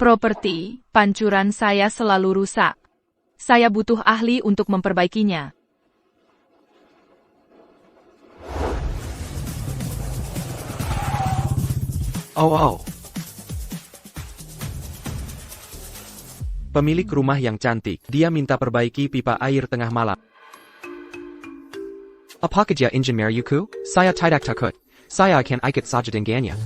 Properti, pancuran saya selalu rusak. Saya butuh ahli untuk memperbaikinya. Oh. Pemilik rumah yang cantik, dia minta perbaiki pipa air tengah malam. Apakah dia engineer Yuku? Saya tidak takut. Saya akan ikut saja dengannya.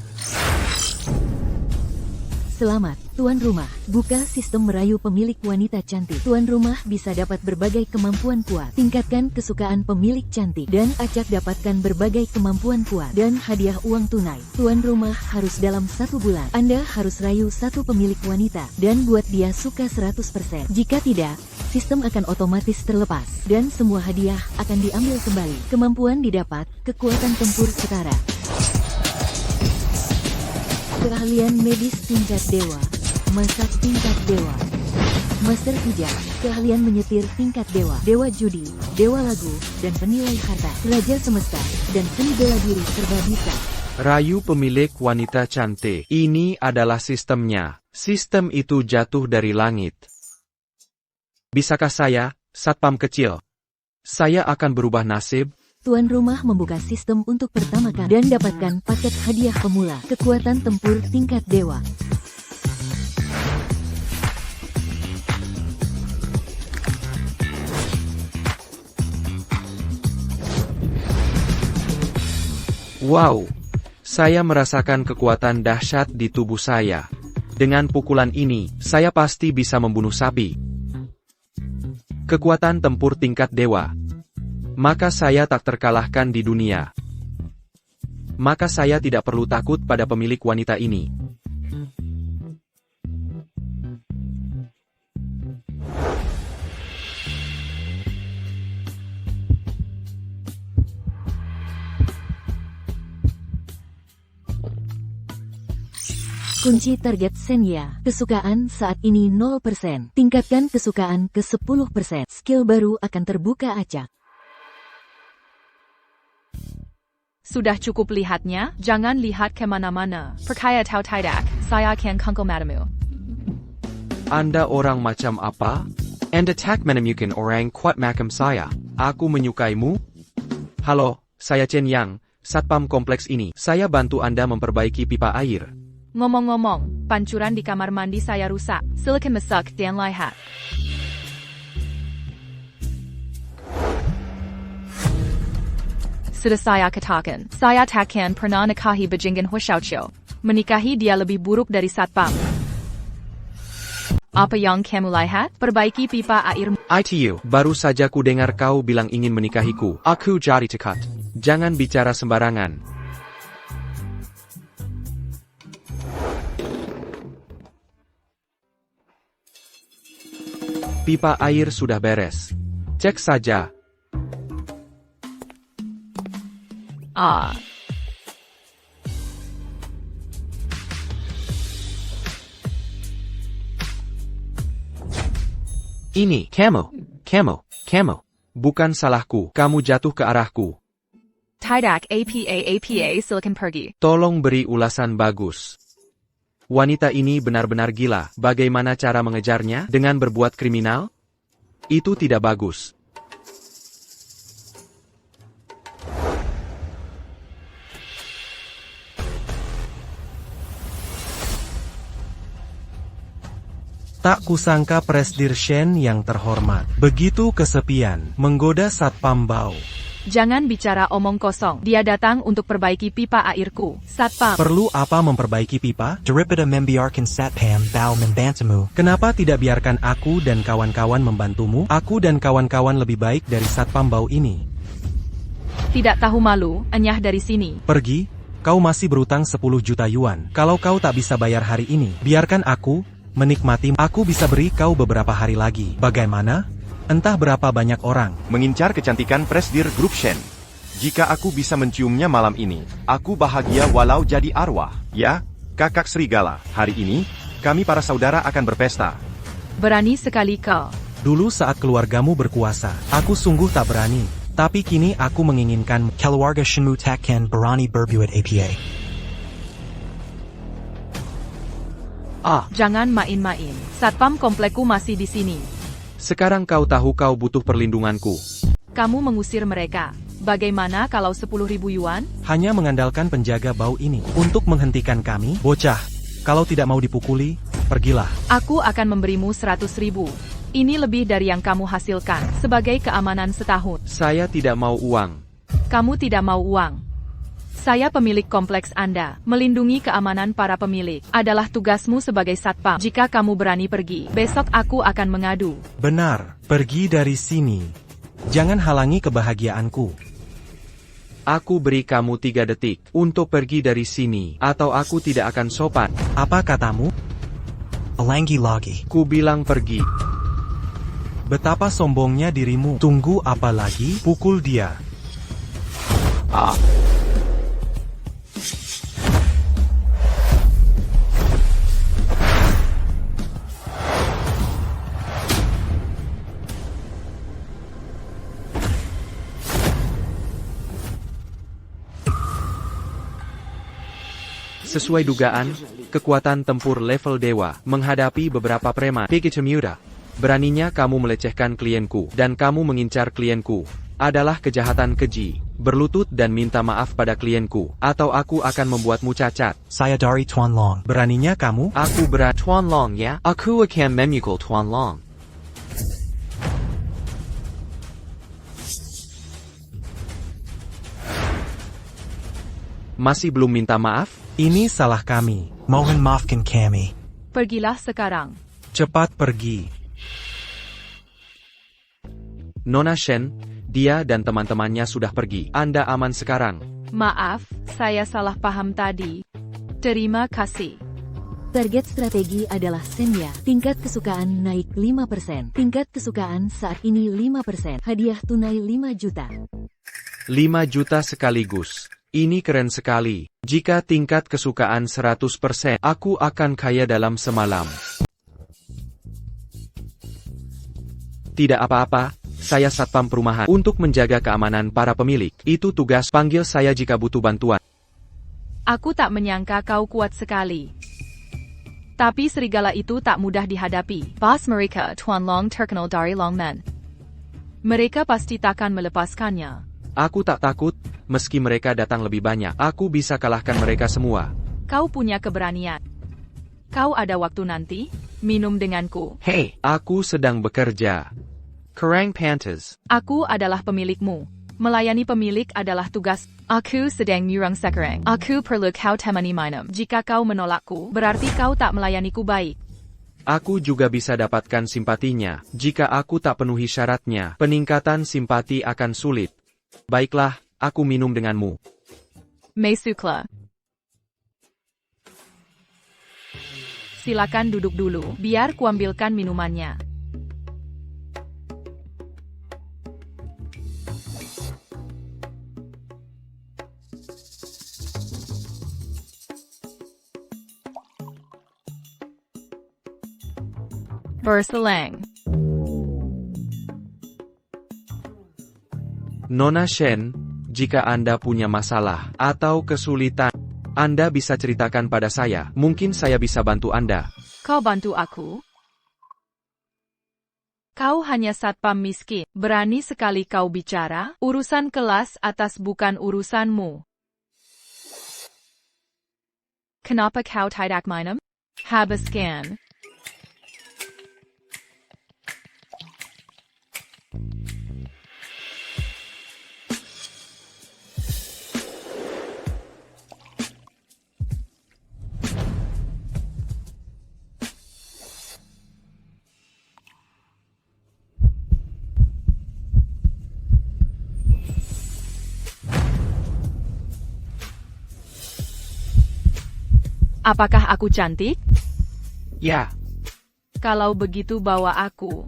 Selamat, tuan rumah. Buka sistem merayu pemilik wanita cantik. Tuan rumah bisa dapat berbagai kemampuan kuat. Tingkatkan kesukaan pemilik cantik. Dan acak dapatkan berbagai kemampuan kuat. Dan hadiah uang tunai. Tuan rumah harus dalam 1 bulan. Anda harus rayu satu pemilik wanita. Dan buat dia suka 100%. Jika tidak, sistem akan otomatis terlepas. Dan semua hadiah akan diambil kembali. Kemampuan didapat, kekuatan tempur setara. Keahlian medis tingkat dewa, masak tingkat dewa, master pijak, keahlian menyetir tingkat dewa, dewa judi, dewa lagu, dan penilai harta, raja semesta, dan seni bela diri serba bisa. Rayu pemilik wanita cantik. Ini adalah sistemnya. Sistem itu jatuh dari langit. Bisakah saya, satpam kecil? Saya akan berubah nasib. Tuan rumah membuka sistem untuk pertama kali dan dapatkan paket hadiah pemula, kekuatan tempur tingkat dewa. Wow, saya merasakan kekuatan dahsyat di tubuh saya. Dengan pukulan ini, saya pasti bisa membunuh sapi. Kekuatan tempur tingkat dewa. Maka saya tak terkalahkan di dunia. Maka saya tidak perlu takut pada pemilik wanita ini. Kunci target Senya. Kesukaan saat ini 0%. Tingkatkan kesukaan ke 10%. Skill baru akan terbuka acak. Sudah cukup lihatnya, jangan lihat kemana-mana. Percaya atau tidak, saya akan kungkul matamu. Anda orang macam apa? Anda tak menemukan orang kuat macam saya. Aku menyukaimu. Halo, saya Chen Yang, satpam kompleks ini. Saya bantu Anda memperbaiki pipa air. Ngomong-ngomong, pancuran di kamar mandi saya rusak. Silakan masuk dan lihat. Sudah saya katakan, saya takkan pernah nikahi bajingan Hushoucho. Menikahi dia lebih buruk dari satpam. Apa yang kamu lihat? Perbaiki pipa air. ITU, baru saja ku dengar kau bilang ingin menikahiku. Aku jadi tekad. Jangan bicara sembarangan. Pipa air sudah beres. Cek saja. Ini, kamu. Bukan salahku, kamu jatuh ke arahku. Tidak, APA, silakan pergi. Tolong beri ulasan bagus. Wanita ini benar-benar gila. Bagaimana cara mengejarnya? Dengan berbuat kriminal? Itu tidak bagus. Tak kusangka Presdir Shen yang terhormat. Begitu kesepian, menggoda Satpam Bao. Jangan bicara omong kosong. Dia datang untuk perbaiki pipa airku. Satpam. Perlu apa memperbaiki pipa? Daripada membiarkan Satpam Bao membantumu. Kenapa tidak biarkan aku dan kawan-kawan membantumu? Aku dan kawan-kawan lebih baik dari Satpam Bao ini. Tidak tahu malu, enyah dari sini. Pergi, kau masih berutang 10 juta yuan. Kalau kau tak bisa bayar hari ini, biarkan aku menikmati. Aku bisa beri kau beberapa hari lagi. Bagaimana? Entah berapa banyak orang mengincar kecantikan Presdir Grup Shen. Jika aku bisa menciumnya malam ini, aku bahagia walau jadi arwah. Ya, kakak serigala, hari ini, kami para saudara akan berpesta. Berani sekali kau. Dulu saat keluargamu berkuasa, aku sungguh tak berani. Tapi kini aku menginginkan. Keluarga Shenmu takkan berani berbuat apa. Jangan main-main. Satpam komplekku masih di sini. Sekarang kau tahu kau butuh perlindunganku. Kamu mengusir mereka. Bagaimana kalau 10.000 yuan? Hanya mengandalkan penjaga bau ini untuk menghentikan kami, bocah. Kalau tidak mau dipukuli, pergilah. Aku akan memberimu 100.000. Ini lebih dari yang kamu hasilkan sebagai keamanan setahun. Saya tidak mau uang. Kamu tidak mau uang. Saya pemilik kompleks Anda. Melindungi keamanan para pemilik adalah tugasmu sebagai satpam. Jika kamu berani pergi, besok aku akan mengadu. Benar, pergi dari sini. Jangan halangi kebahagiaanku. Aku beri kamu 3 detik untuk pergi dari sini, atau aku tidak akan sopan. Apa katamu? Alangi lagi. Ku bilang pergi. Betapa sombongnya dirimu. Tunggu apa lagi? Pukul dia. Sesuai dugaan, kekuatan tempur level dewa menghadapi beberapa preman. Pikachu Muda. Beraninya kamu melecehkan klienku, dan kamu mengincar klienku. Adalah kejahatan keji. Berlutut dan minta maaf pada klienku, atau aku akan membuatmu cacat. Saya dari Tuan Long. Beraninya kamu? Aku berat Tuan Long ya? Aku akan memukul Tuan Long. Masih belum minta maaf? Ini salah kami. Mohon maafkan kami. Pergilah sekarang. Cepat pergi. Nona Shen, dia dan teman-temannya sudah pergi. Anda aman sekarang. Maaf, saya salah paham tadi. Terima kasih. Target strategi adalah Senya. Tingkat kesukaan naik 5%. Tingkat kesukaan saat ini 5%. Hadiah tunai 5 juta. 5 juta sekaligus. Ini keren sekali. Jika tingkat kesukaan 100%, aku akan kaya dalam semalam. Tidak apa-apa, saya satpam perumahan. Untuk menjaga keamanan para pemilik, itu tugas. Panggil saya jika butuh bantuan. Aku tak menyangka kau kuat sekali. Tapi serigala itu tak mudah dihadapi. Bos mereka, Tuan Long terkenal dari Longmen. Mereka pasti takkan melepaskannya. Aku tak takut, meski mereka datang lebih banyak. Aku bisa kalahkan mereka semua. Kau punya keberanian. Kau ada waktu nanti? Minum denganku. Hei, aku sedang bekerja. Kerang Pantas. Aku adalah pemilikmu. Melayani pemilik adalah tugas. Aku sedang nyurang sekarang. Aku perlu kau temani minum. Jika kau menolakku, berarti kau tak melayaniku baik. Aku juga bisa dapatkan simpatinya. Jika aku tak penuhi syaratnya, peningkatan simpati akan sulit. Baiklah, aku minum denganmu. Meisukla. Silakan duduk dulu, biar kuambilkan minumannya. Berselang. Nona Shen, jika Anda punya masalah atau kesulitan, Anda bisa ceritakan pada saya. Mungkin saya bisa bantu Anda. Kau bantu aku? Kau hanya satpam miskin. Berani sekali kau bicara? Urusan kelas atas bukan urusanmu. Kenapa kau tidak minum? Habiskan. Apakah aku cantik? Ya. Kalau begitu bawa aku.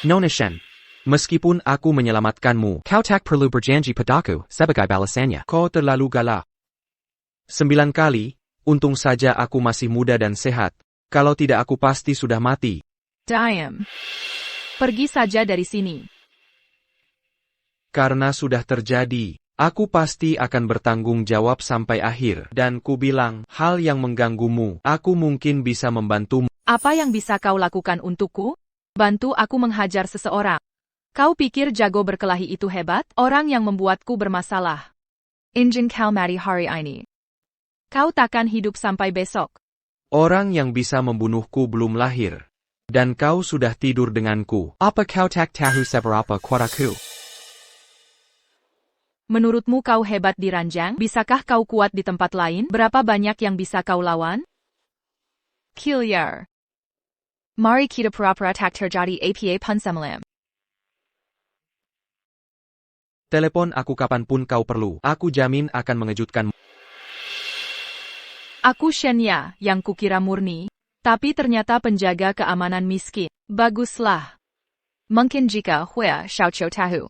Nona Shen, meskipun aku menyelamatkanmu, kau tak perlu berjanji padaku sebagai balasannya. Kau terlalu galak. 9 kali, untung saja aku masih muda dan sehat. Kalau tidak aku pasti sudah mati. Diam. Pergi saja dari sini. Karena sudah terjadi, aku pasti akan bertanggung jawab sampai akhir. Dan ku bilang, hal yang mengganggumu, aku mungkin bisa membantumu. Apa yang bisa kau lakukan untukku? Bantu aku menghajar seseorang. Kau pikir jago berkelahi itu hebat? Orang yang membuatku bermasalah. Injin kau mati hari ini. Kau takkan hidup sampai besok. Orang yang bisa membunuhku belum lahir. Dan kau sudah tidur denganku. Apa kau tak tahu seberapa kuat aku? Menurutmu kau hebat di ranjang? Bisakah kau kuat di tempat lain? Berapa banyak yang bisa kau lawan? Kiliar. Mari kita pura-pura tak terjadi apa pun semalam. Telepon aku kapanpun kau perlu. Aku jamin akan mengejutkanmu. Aku Shenya, yang kukira murni, tapi ternyata penjaga keamanan miskin. Baguslah. Mungkin jika Hua Xiaoqiu tahu,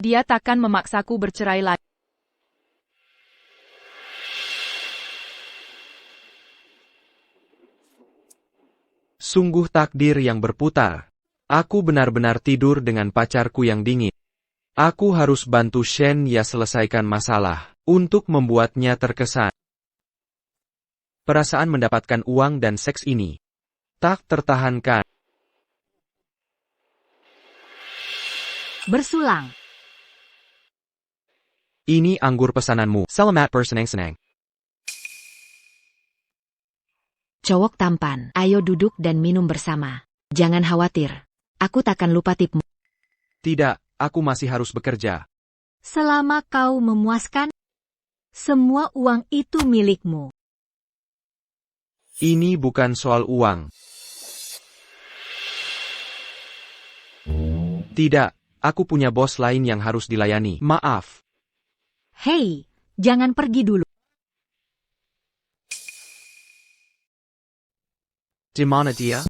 dia takkan memaksaku bercerai lagi. Sungguh takdir yang berputar. Aku benar-benar tidur dengan pacarku yang dingin. Aku harus bantu Shen ya selesaikan masalah, untuk membuatnya terkesan. Perasaan mendapatkan uang dan seks ini tak tertahankan. Bersulang. Ini anggur pesananmu. Selamat bersenang-senang. Cowok tampan, ayo duduk dan minum bersama. Jangan khawatir. Aku takkan lupa tipmu. Tidak, aku masih harus bekerja. Selama kau memuaskan, semua uang itu milikmu. Ini bukan soal uang. Tidak, aku punya bos lain yang harus dilayani. Maaf. Hei, jangan pergi dulu. Di mana dia?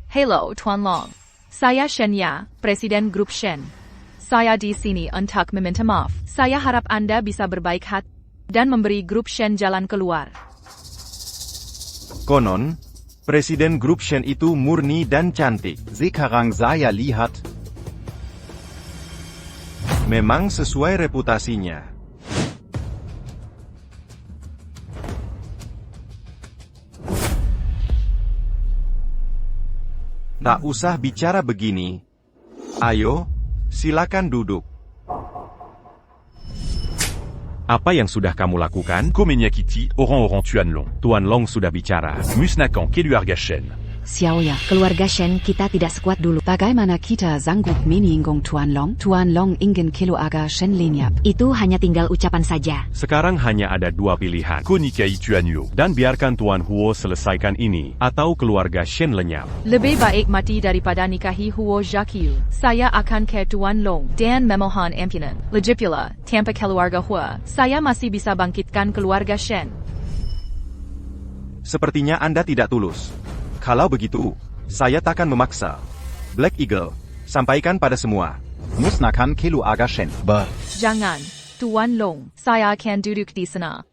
Hello, Tuan Long. Saya Shenya, Presiden Grup Shen. Saya di sini untuk meminta maaf. Saya harap Anda bisa berbaik hati dan memberi Grup Shen jalan keluar. Konon, Presiden Grup Shen itu murni dan cantik. Sekarang saya lihat. Memang sesuai reputasinya. Tak usah bicara begini. Ayo, silakan duduk. Apa yang sudah kamu lakukan? Komenyakiti, orang-orang Tuan Long. Tuan Long sudah bicara. Musnakan keluarga Shen. Xiaoya, keluarga Shen kita tidak sekuat dulu. Bagaimana kita sanggup menyinggung Tuan Long? Tuan Long ingin keluarga Shen lenyap. Itu hanya tinggal ucapan saja. Sekarang hanya ada dua pilihan. Ku nikahi Tuan Yu. Dan biarkan Tuan Huo selesaikan ini, atau keluarga Shen lenyap. Lebih baik mati daripada nikahi Huo Zhaqiu. Saya akan ke Tuan Long dan memohon ampunan. Lagipula, tanpa keluarga Hua, saya masih bisa bangkitkan keluarga Shen. Sepertinya Anda tidak tulus. Kalau begitu, saya takkan memaksa. Black Eagle, sampaikan pada semua. Musnakan keluarga Shen. Jangan, Tuan Long, saya akan duduk di sana.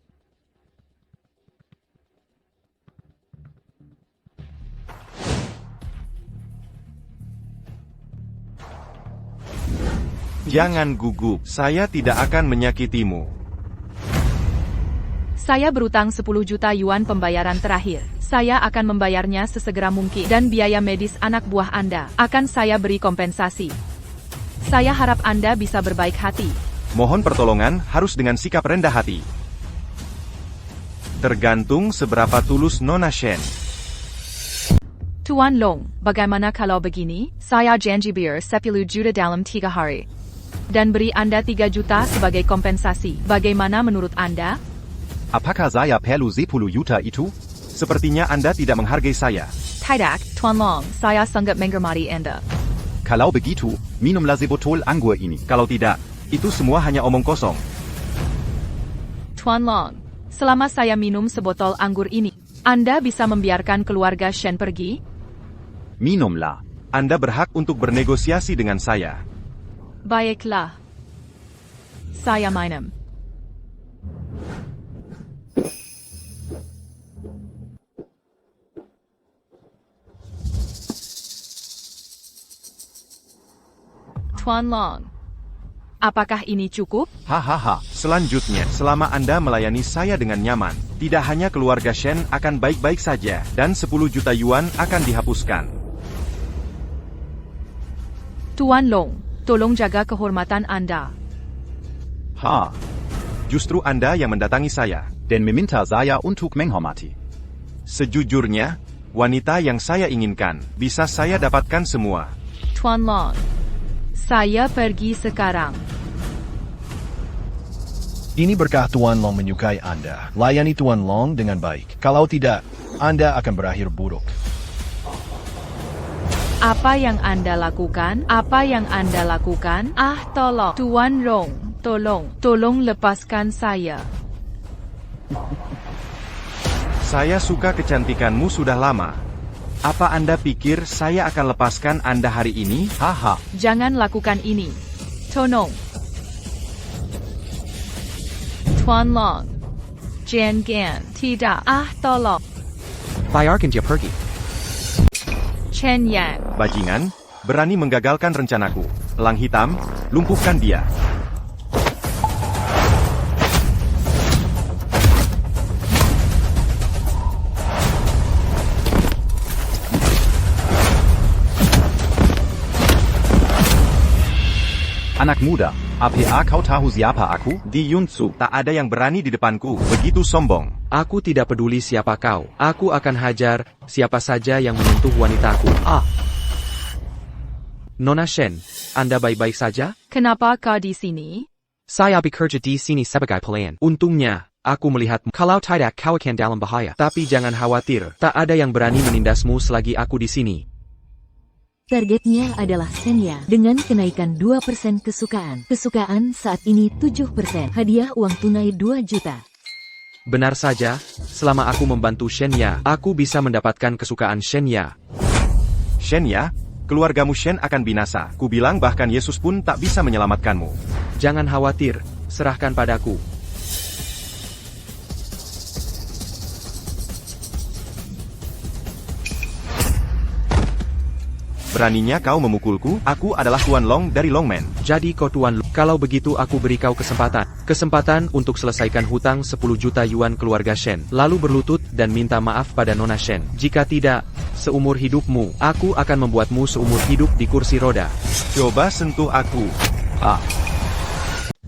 Jangan gugup, saya tidak akan menyakitimu. Saya berutang 10 juta yuan pembayaran terakhir. Saya akan membayarnya sesegera mungkin dan biaya medis anak buah Anda akan saya beri kompensasi. Saya harap Anda bisa berbaik hati. Mohon pertolongan harus dengan sikap rendah hati. Tergantung seberapa tulus Nona Shen. Tuan Long, bagaimana kalau begini? Saya janji bir 10 juta dalam 3 hari. Dan beri Anda 3 juta sebagai kompensasi. Bagaimana menurut Anda? Apakah saya perlu 10 juta itu? Sepertinya Anda tidak menghargai saya. Tidak, Tuan Long, saya sanggup menghormati Anda. Kalau begitu, minumlah sebotol anggur ini. Kalau tidak, itu semua hanya omong kosong. Tuan Long, selama saya minum sebotol anggur ini, Anda bisa membiarkan keluarga Shen pergi? Minumlah. Anda berhak untuk bernegosiasi dengan saya. Baiklah. Saya minum. Tuan Long. Apakah ini cukup? Hahaha. Selanjutnya, selama Anda melayani saya dengan nyaman, tidak hanya keluarga Shen akan baik-baik saja, dan 10 juta yuan akan dihapuskan. Tuan Long, tolong jaga kehormatan Anda. Ha. Justru Anda yang mendatangi saya. Den meminta saya untuk menghormati. Sejujurnya, wanita yang saya inginkan, bisa saya dapatkan semua. Tuan Long, saya pergi sekarang. Ini berkah Tuan Long menyukai Anda. Layani Tuan Long dengan baik. Kalau tidak, Anda akan berakhir buruk. Apa yang Anda lakukan? Apa yang Anda lakukan? Tolong. Tuan Long, tolong lepaskan saya. Saya suka kecantikanmu sudah lama. Apa Anda pikir saya akan lepaskan Anda hari ini? Haha. Jangan lakukan ini. Tolong. Tuan Long. Jangan. Tidak. Tolong. Bayarkan dia pergi. Chen Yang. Bajingan, berani menggagalkan rencanaku. Elang hitam, lumpuhkan dia. Anak muda, apa kau tahu siapa aku? Di Yunsu. Tak ada yang berani di depanku, begitu sombong. Aku tidak peduli siapa kau. Aku akan hajar siapa saja yang menyentuh wanitaku. Nona Shen, Anda baik-baik saja? Kenapa kau di sini? Saya bekerja di sini sebagai pelayan. Untungnya, aku melihatmu. Kalau tidak kau akan dalam bahaya. Tapi jangan khawatir, tak ada yang berani menindasmu selagi aku di sini. Targetnya adalah Senya dengan kenaikan 2% kesukaan. Kesukaan saat ini 7%. Hadiah uang tunai 2 juta. Benar saja, selama aku membantu Shenya, aku bisa mendapatkan kesukaan Shenya. Shenya, keluargamu Shen akan binasa. Ku bilang bahkan Yesus pun tak bisa menyelamatkanmu. Jangan khawatir, serahkan padaku. Beraninya kau memukulku? Aku adalah Tuan Long dari Longman. Jadi kau Tuan Long. Kalau begitu aku beri kau kesempatan. Kesempatan untuk selesaikan hutang 10 juta yuan keluarga Shen. Lalu berlutut dan minta maaf pada Nona Shen. Jika tidak, seumur hidupmu, aku akan membuatmu seumur hidup di kursi roda. Coba sentuh aku.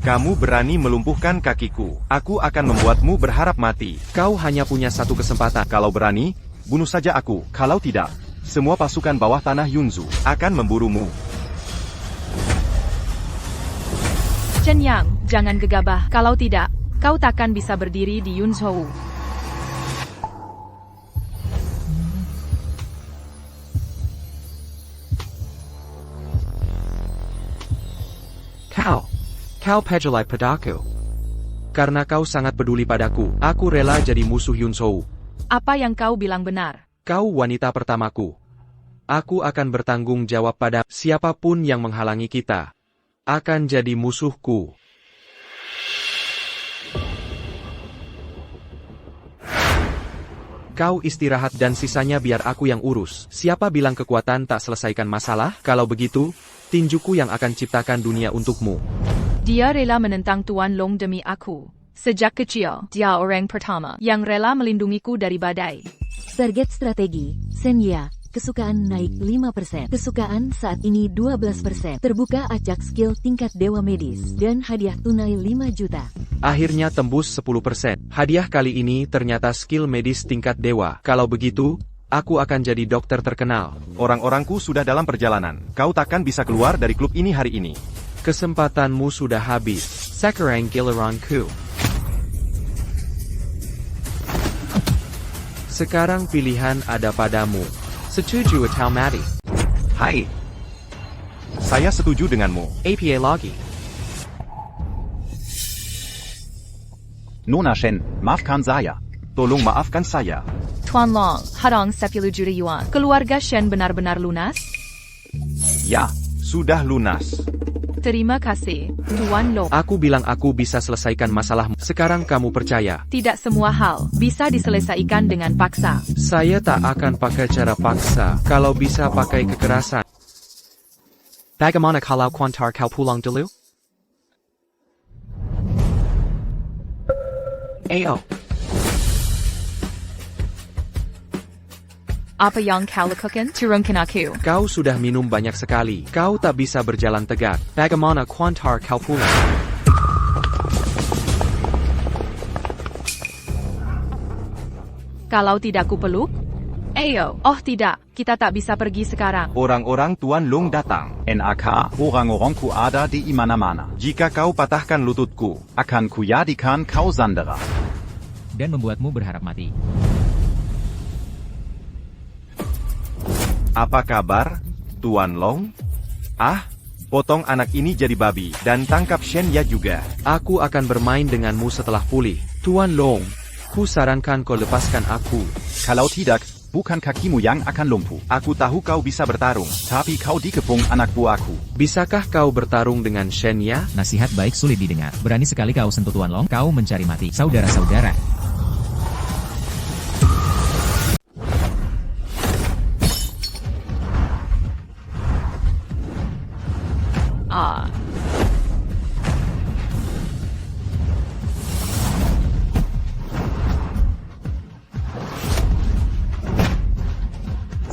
Kamu berani melumpuhkan kakiku. Aku akan membuatmu berharap mati. Kau hanya punya satu kesempatan. Kalau berani, bunuh saja aku. Kalau tidak, semua pasukan bawah tanah Yunzu akan memburumu. Chen Yang, jangan gegabah. Kalau tidak, kau takkan bisa berdiri di Yunzhou. Kau pejelai padaku. Karena kau sangat peduli padaku, aku rela jadi musuh Yunzhou. Apa yang kau bilang benar. Kau wanita pertamaku. Aku akan bertanggung jawab pada siapapun yang menghalangi kita. Akan jadi musuhku. Kau istirahat dan sisanya biar aku yang urus. Siapa bilang kekuatan tak selesaikan masalah? Kalau begitu, tinjuku yang akan ciptakan dunia untukmu. Dia rela menentang Tuan Long demi aku. Sejak kecil, dia orang pertama yang rela melindungiku dari badai. Target strategi, Senya, kesukaan naik 5%. Kesukaan saat ini 12%. Terbuka acak skill tingkat dewa medis, dan hadiah tunai 5 juta. Akhirnya tembus 10%. Hadiah kali ini ternyata skill medis tingkat dewa. Kalau begitu, aku akan jadi dokter terkenal. Orang-orangku sudah dalam perjalanan. Kau takkan bisa keluar dari klub ini hari ini. Kesempatanmu sudah habis. Sekarang giliranku. Sekarang pilihan ada padamu. Setuju atau mati? Hai. Saya setuju denganmu. APA lagi. Nona Shen, maafkan saya. Tolong maafkan saya. Tuan Long, hutang 10 juta yuan. Keluarga Shen benar-benar lunas? Ya, sudah lunas. Terima kasih, Tuan Long. Aku bilang aku bisa selesaikan masalahmu. Sekarang kamu percaya? Tidak semua hal bisa diselesaikan dengan paksa. Saya tak akan pakai cara paksa. Kalau bisa pakai kekerasan. Bagaimana kalau kuantar kau pulang dulu? Ayo. Apa yang kau lakukan? Turunkan aku. Kau sudah minum banyak sekali. Kau tak bisa berjalan tegak. Bagaimana kuantar kau pulang? Kalau tidak kupeluk? Ayo. Oh tidak, kita tak bisa pergi sekarang. Orang-orang Tuan Long datang. NAK, orang-orangku ada di mana-mana. Jika kau patahkan lututku, Akan kujadikan kau sandera. Dan membuatmu berharap mati. apa kabar, Tuan Long? Ah, potong anak ini jadi babi, dan tangkap Shen Ya juga. Aku akan bermain denganmu setelah pulih. Tuan Long, ku sarankan kau lepaskan aku. Kalau tidak, bukan kakimu yang akan lumpuh. Aku tahu kau bisa bertarung. Tapi kau dikepung anak buahku. Bisakah kau bertarung dengan Shen Ya? Nasihat baik sulit didengar. Berani sekali kau sentuh Tuan Long, kau mencari mati. Saudara-saudara.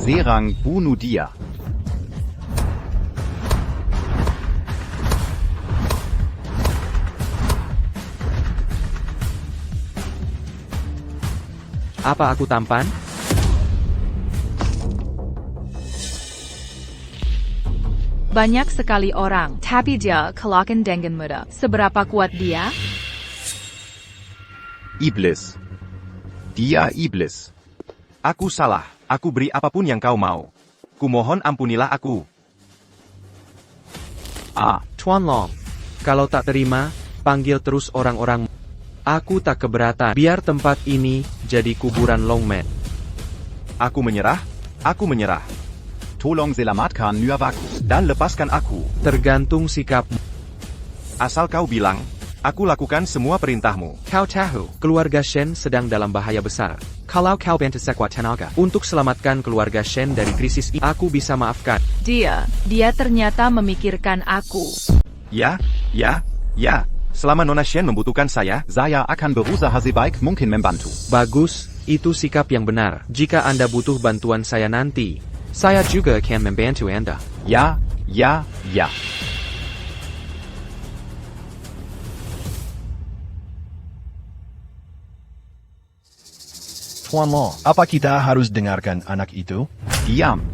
Serang bunuh dia. Apa aku tampan? Banyak sekali orang, tapi dia kalahkan dengan mudah. Seberapa kuat dia? Iblis. Dia iblis. Aku salah. Aku beri apapun yang kau mau. Kumohon ampunilah aku. Tuan Long, kalau tak terima, panggil terus orang-orang. Aku tak keberatan. Biar tempat ini jadi kuburan Longman. Aku menyerah. Aku menyerah. Tolong selamatkan nyawaku. Dan lepaskan aku. Tergantung sikapmu. Asal kau bilang, aku lakukan semua perintahmu. Kau tahu, keluarga Shen sedang dalam bahaya besar. Kalau kau bantu sekuat tenaga untuk selamatkan keluarga Shen dari krisis ini, aku bisa maafkan. Dia ternyata memikirkan aku. Ya. Selama Nona Shen membutuhkan saya akan berusaha sebaik mungkin membantu. Bagus, itu sikap yang benar. Jika Anda butuh bantuan saya nanti, saya juga akan membantu Anda. Ya. Tuan Long, apa kita harus dengarkan anak itu? Diam.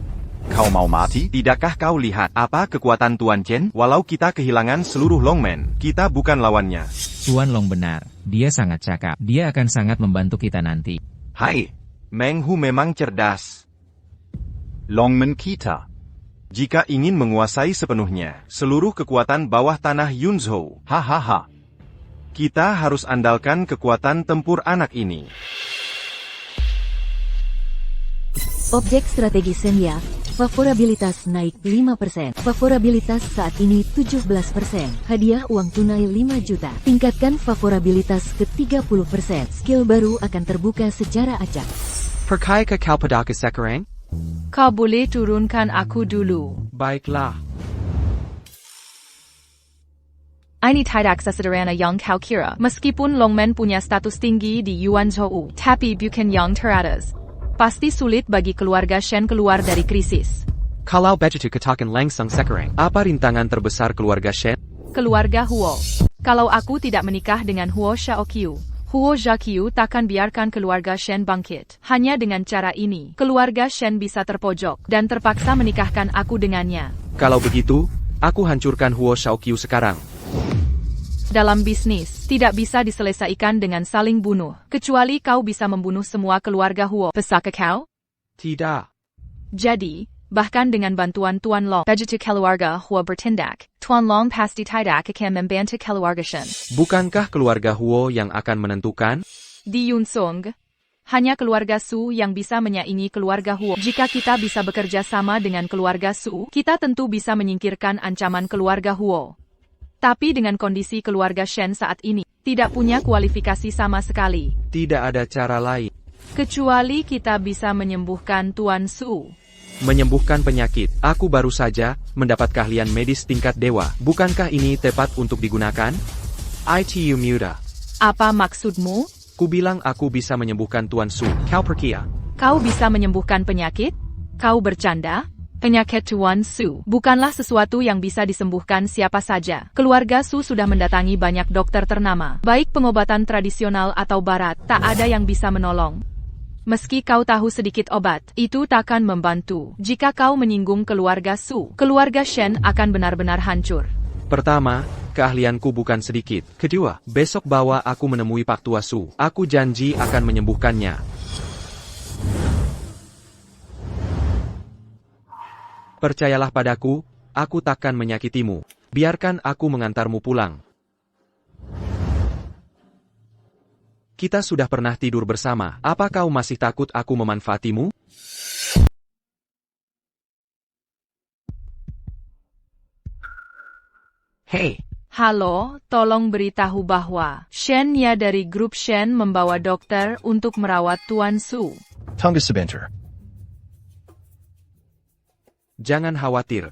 Kau mau mati? Tidakkah kau lihat apa kekuatan Tuan Chen? Walau kita kehilangan seluruh Longman, kita bukan lawannya. Tuan Long benar. Dia sangat cakap. Dia akan sangat membantu kita nanti. Hai, Meng Hu memang cerdas. Longman kita. Jika ingin menguasai sepenuhnya seluruh kekuatan bawah tanah Yunzhou, Hahaha. kita harus andalkan kekuatan tempur anak ini. Objek strategi Shen Ya, favorabilitas naik 5%. Favorabilitas saat ini 17%. Hadiah uang tunai 5 juta. Tingkatkan favorabilitas ke 30%. Skill baru akan terbuka secara acak. Percaya ke kau pada sekarang? Kau boleh turunkan aku dulu. Baiklah. Ini tidak sesederhana yang kau kira. Meskipun Longman punya status tinggi di Yuanzhou, tapi bukan yang teratas. Pasti sulit bagi keluarga Shen keluar dari krisis. Kalau begitu katakan langsung sekarang, apa rintangan terbesar keluarga Shen? Keluarga Huo. Kalau aku tidak menikah dengan Huo Xiaoqiu, Huo Zhaqiu takkan biarkan keluarga Shen bangkit. Hanya dengan cara ini, keluarga Shen bisa terpojok dan terpaksa menikahkan aku dengannya. Kalau begitu, aku hancurkan Huo Xiaoqiu sekarang. Dalam bisnis, tidak bisa diselesaikan dengan saling bunuh, kecuali kau bisa membunuh semua keluarga Huo. Besarkah kau? Tidak. Jadi, bahkan dengan bantuan Tuan Long, begitu keluarga Huo bertindak, Tuan Long pasti tidak akan membantu keluarga Shen. Bukankah keluarga Huo yang akan menentukan? Di Yunsong, hanya keluarga Su yang bisa menyaingi keluarga Huo. Jika kita bisa bekerja sama dengan keluarga Su, kita tentu bisa menyingkirkan ancaman keluarga Huo. Tapi dengan kondisi keluarga Shen saat ini, tidak punya kualifikasi sama sekali. Tidak ada cara lain. Kecuali kita bisa menyembuhkan Tuan Su. Menyembuhkan penyakit. Aku baru saja mendapat keahlian medis tingkat dewa. Bukankah ini tepat untuk digunakan? ITU muda. Apa maksudmu? Kubilang aku bisa menyembuhkan Tuan Su. Kau perkia. Kau bisa menyembuhkan penyakit? Kau bercanda? Penyakit Tuan Su bukanlah sesuatu yang bisa disembuhkan siapa saja. Keluarga Su sudah mendatangi banyak dokter ternama. Baik pengobatan tradisional atau barat, tak ada yang bisa menolong. Meski kau tahu sedikit obat, itu takkan membantu. Jika kau menyinggung keluarga Su, keluarga Shen akan benar-benar hancur. Pertama, keahlianku bukan sedikit. Kedua, besok bawa aku menemui Pak Tua Su. Aku janji akan menyembuhkannya. Percayalah padaku, aku takkan menyakitimu. Biarkan aku mengantarmu pulang. Kita sudah pernah tidur bersama. Apa kau masih takut aku memanfaatimu? Hei. Halo, tolong beritahu bahwa Shen Ya dari grup Shen membawa dokter untuk merawat Tuan Su. Tunggu sebentar. Jangan khawatir.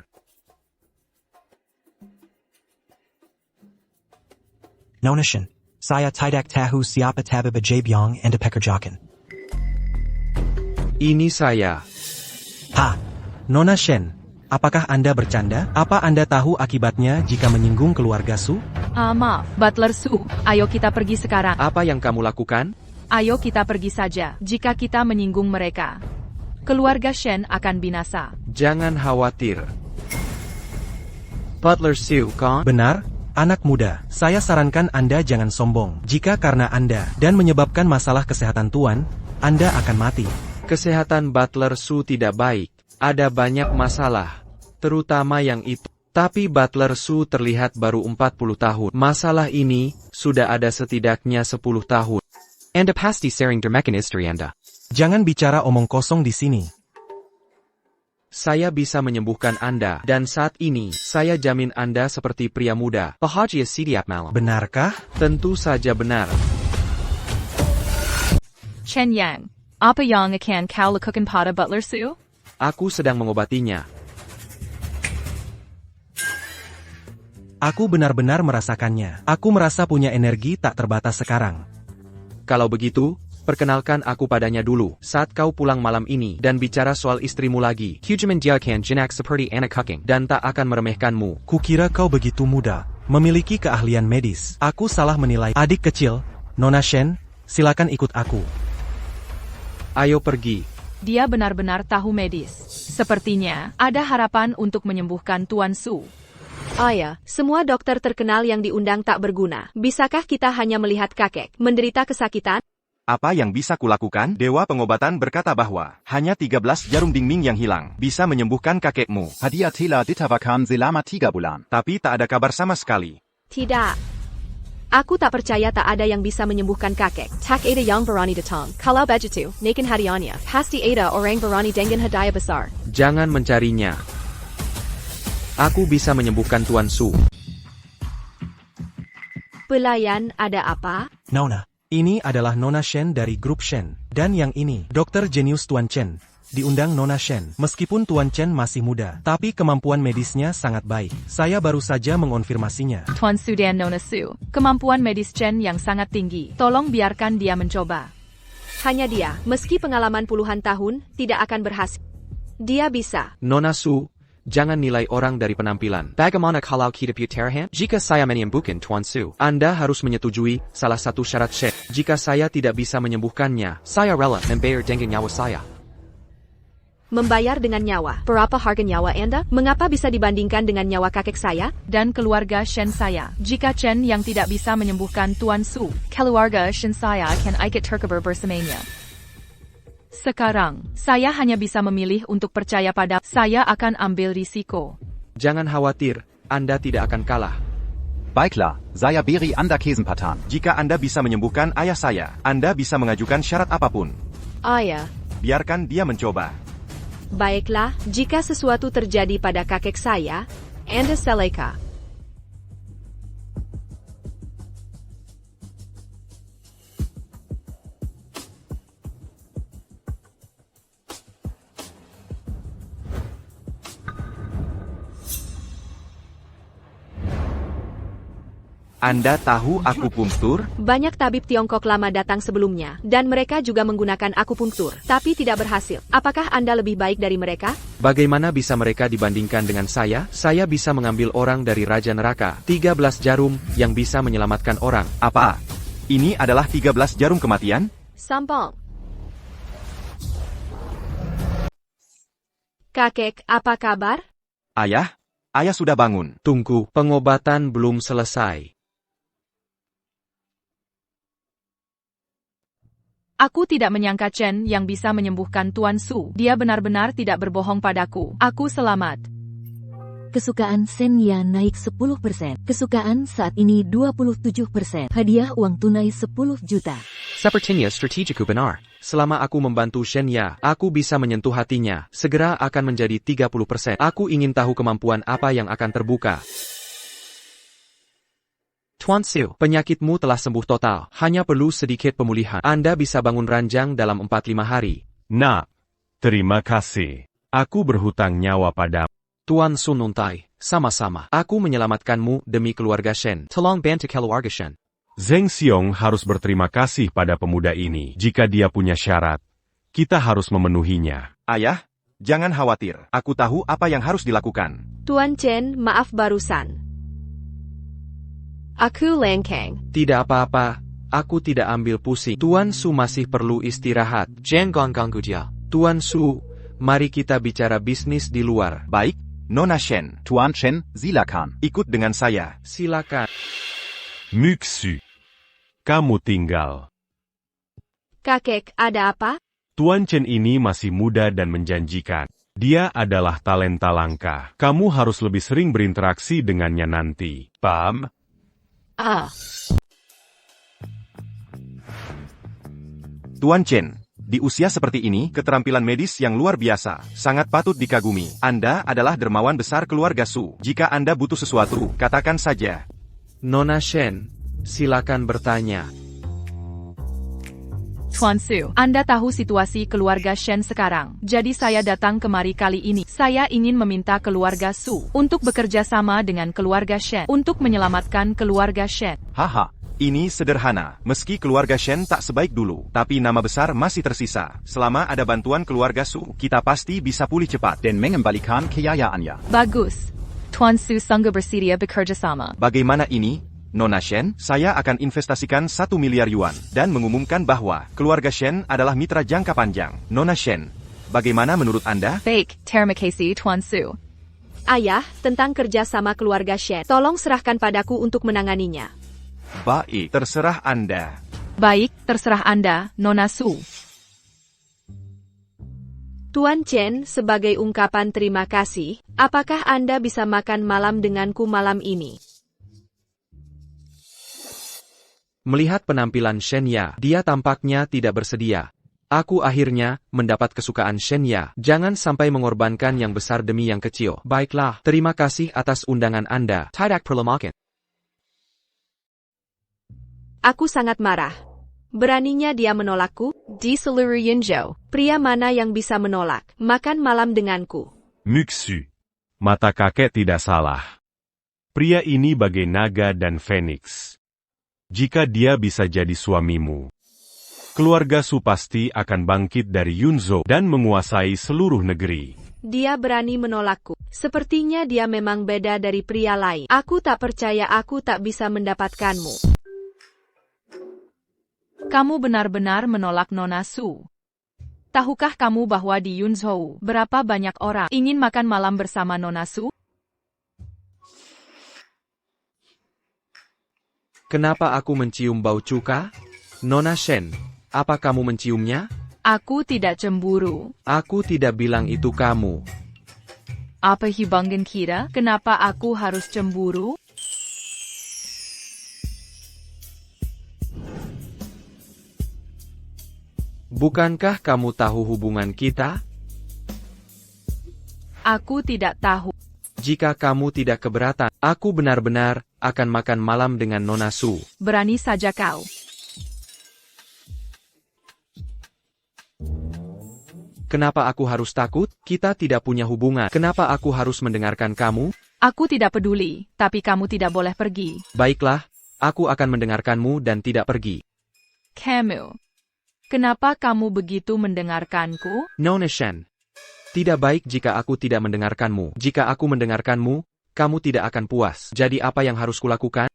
Nona Shen, saya tidak tahu siapa tabib Jabyong and pekerjakan. Ini saya. Ha, Nona Shen, apakah Anda bercanda? Apa Anda tahu akibatnya jika menyinggung keluarga Su? Maaf, Butler Su, ayo kita pergi sekarang. Apa yang kamu lakukan? Ayo kita pergi saja. Jika kita menyinggung mereka, keluarga Shen akan binasa. Jangan khawatir. Butler Su, kan? Benar, anak muda. Saya sarankan Anda jangan sombong. Jika karena Anda dan menyebabkan masalah kesehatan Tuan, Anda akan mati. Kesehatan Butler Su tidak baik. Ada banyak masalah, terutama yang itu. Tapi Butler Su terlihat baru 40 tahun. Masalah ini sudah ada setidaknya 10 tahun. Anda pasti sering dermakan istri Anda. Jangan bicara omong kosong di sini. Saya bisa menyembuhkan Anda, dan saat ini, saya jamin Anda seperti pria muda. Bahagia setiap malam. Benarkah? Tentu saja benar. Chen Yang, apa yang akan kau lakukan pada Butler Su? Aku sedang mengobatinya. Aku benar-benar merasakannya. Aku merasa punya energi tak terbatas sekarang. Kalau begitu, perkenalkan aku padanya dulu. Saat kau pulang malam ini dan bicara soal istrimu lagi, Hujaman dia akan jinak seperti anak kucing dan tak akan meremehkanmu. Kukira kau begitu muda, memiliki keahlian medis. Aku salah menilai. Adik kecil, Nona Shen, silakan ikut aku. Ayo pergi. Dia benar-benar tahu medis. Sepertinya, ada harapan untuk menyembuhkan Tuan Su. Ayah, semua dokter terkenal yang diundang tak berguna. Bisakah kita hanya melihat kakek menderita kesakitan? Apa yang bisa kulakukan? Dewa pengobatan berkata bahwa hanya 13 jarum dingming yang hilang bisa menyembuhkan kakekmu. Hadiah tela ditavakan selama 3 bulan. Tapi tak ada kabar sama sekali. Tidak. Aku tak percaya tak ada yang bisa menyembuhkan kakek. Tak ada yang berani datang. Kalau begitu, naikkan hadiahnya. Pasti ada orang berani dengan hadiah besar. Jangan mencarinya. Aku bisa menyembuhkan Tuan Su. Pelayan ada apa? Nona. Ini adalah Nona Shen dari grup Shen. Dan yang ini, Dr. Jenius Tuan Chen. Diundang Nona Shen. Meskipun Tuan Chen masih muda, tapi kemampuan medisnya sangat baik. Saya baru saja mengonfirmasinya. Tuan Su dan Nona Su, kemampuan medis Chen yang sangat tinggi. Tolong biarkan dia mencoba. Hanya dia, meski pengalaman puluhan tahun, tidak akan berhasil. Dia bisa. Nona Su, jangan nilai orang dari penampilan. Bagaimana kalau kita puterahan? Jika saya menyembuhkan Tuan Su, Anda harus menyetujui salah satu syarat Shen. Jika saya tidak bisa menyembuhkannya, saya rela membayar dengan nyawa saya. Membayar dengan nyawa. Berapa harga nyawa Anda? Mengapa bisa dibandingkan dengan nyawa kakek saya? Dan keluarga Shen saya. Jika Chen yang tidak bisa menyembuhkan Tuan Su, keluarga Shen saya akan ikut terkubur bersamanya. Sekarang, saya hanya bisa memilih untuk percaya pada saya akan ambil risiko. Jangan khawatir, Anda tidak akan kalah. Baiklah, saya beri Anda kesempatan. Jika Anda bisa menyembuhkan ayah saya, Anda bisa mengajukan syarat apapun. Ayah. Biarkan dia mencoba. Baiklah, jika sesuatu terjadi pada kakek saya, Anda seleka. Anda tahu akupunktur? Banyak tabib Tiongkok lama datang sebelumnya, dan mereka juga menggunakan akupunktur, tapi tidak berhasil. Apakah Anda lebih baik dari mereka? Bagaimana bisa mereka dibandingkan dengan saya? Saya bisa mengambil orang dari Raja Neraka. 13 jarum yang bisa menyelamatkan orang. Apa? Ini adalah 13 jarum kematian? Sampong. Kakek, apa kabar? Ayah? Ayah sudah bangun. Tunggu, pengobatan belum selesai. Aku tidak menyangka Chen yang bisa menyembuhkan Tuan Su. Dia benar-benar tidak berbohong padaku. Aku selamat. Kesukaan Shen-ya naik 10%. Kesukaan saat ini 27%. Hadiah uang tunai 10 juta. Sepertinya strategiku benar. Selama aku membantu Shen-ya, aku bisa menyentuh hatinya. Segera akan menjadi 30%. Aku ingin tahu kemampuan apa yang akan terbuka. Tuan Su, penyakitmu telah sembuh total. Hanya perlu sedikit pemulihan. Anda bisa bangun ranjang dalam 4-5 hari. Nak, terima kasih. Aku berhutang nyawa pada Tuan Su Nuntai, sama-sama. Aku menyelamatkanmu demi keluarga Shen. Tolong bantu keluarga Shen. Zheng Xiong harus berterima kasih pada pemuda ini. Jika dia punya syarat, kita harus memenuhinya. Ayah, jangan khawatir. Aku tahu apa yang harus dilakukan. Tuan Chen, maaf barusan. Aku lengkeng. Tidak apa-apa. Aku tidak ambil pusing. Tuan Su masih perlu istirahat. Jangan ganggu dia. Tuan Su, mari kita bicara bisnis di luar. Baik, Nona Shen. Tuan Chen, silakan. Ikut dengan saya. Silakan. Muxu, kamu tinggal. Kakek, ada apa? Tuan Chen ini masih muda dan menjanjikan. Dia adalah talenta langka. Kamu harus lebih sering berinteraksi dengannya nanti. Paham? Tuan Chen, di usia seperti ini, keterampilan medis yang luar biasa, sangat patut dikagumi. Anda adalah dermawan besar keluarga Su. Jika Anda butuh sesuatu, katakan saja. Nona Shen, silakan bertanya. Tuan Su, Anda tahu situasi keluarga Shen sekarang. Jadi saya datang kemari kali ini. Saya ingin meminta keluarga Su untuk bekerja sama dengan keluarga Shen untuk menyelamatkan keluarga Shen. Haha, ini sederhana. Meski keluarga Shen tak sebaik dulu, tapi nama besar masih tersisa. Selama ada bantuan keluarga Su, kita pasti bisa pulih cepat. Dan mengembalikan kejayaannya. Bagus. Tuan Su sanggup bersedia bekerja sama. Bagaimana ini? Nona Shen, saya akan investasikan 1 miliar yuan, dan mengumumkan bahwa keluarga Shen adalah mitra jangka panjang. Nona Shen, bagaimana menurut Anda? Baik, terima kasih Tuan Su. Ayah, tentang kerja sama keluarga Shen, tolong serahkan padaku untuk menanganinya. Baik, terserah Anda. Baik, terserah Anda, Nona Su. Tuan Chen, sebagai ungkapan terima kasih, apakah Anda bisa makan malam denganku malam ini? Melihat penampilan Shen-ya, dia tampaknya tidak bersedia. Aku akhirnya mendapat kesukaan Shen-ya. Jangan sampai mengorbankan yang besar demi yang kecil. Baiklah, terima kasih atas undangan Anda. Tidak perlu makan. Aku sangat marah. Beraninya dia menolakku? Di seluruh Yunzhou, pria mana yang bisa menolak makan malam denganku? Muxu, mata kakek tidak salah. Pria ini bagai naga dan feniks. Jika dia bisa jadi suamimu, keluarga Su pasti akan bangkit dari Yunzhou dan menguasai seluruh negeri. Dia berani menolakku. Sepertinya dia memang beda dari pria lain. Aku tak percaya aku tak bisa mendapatkanmu. Kamu benar-benar menolak Nona Su. Tahukah kamu bahwa di Yunzhou, berapa banyak orang ingin makan malam bersama Nona Su? Kenapa aku mencium bau cuka? Nona Shen, apa kamu menciumnya? Aku tidak cemburu. Aku tidak bilang itu kamu. Apa hubungan kita? Kenapa aku harus cemburu? Bukankah kamu tahu hubungan kita? Aku tidak tahu. Jika kamu tidak keberatan, aku benar-benar akan makan malam dengan Nona Su. Berani saja kau. Kenapa aku harus takut? Kita tidak punya hubungan. Kenapa aku harus mendengarkan kamu? Aku tidak peduli, tapi kamu tidak boleh pergi. Baiklah, Aku akan mendengarkanmu dan tidak pergi. Kamu. Kenapa kamu begitu mendengarkanku? Nona Shen. Tidak baik jika aku tidak mendengarkanmu. Jika aku mendengarkanmu, kamu tidak akan puas. Jadi apa yang harus kulakukan?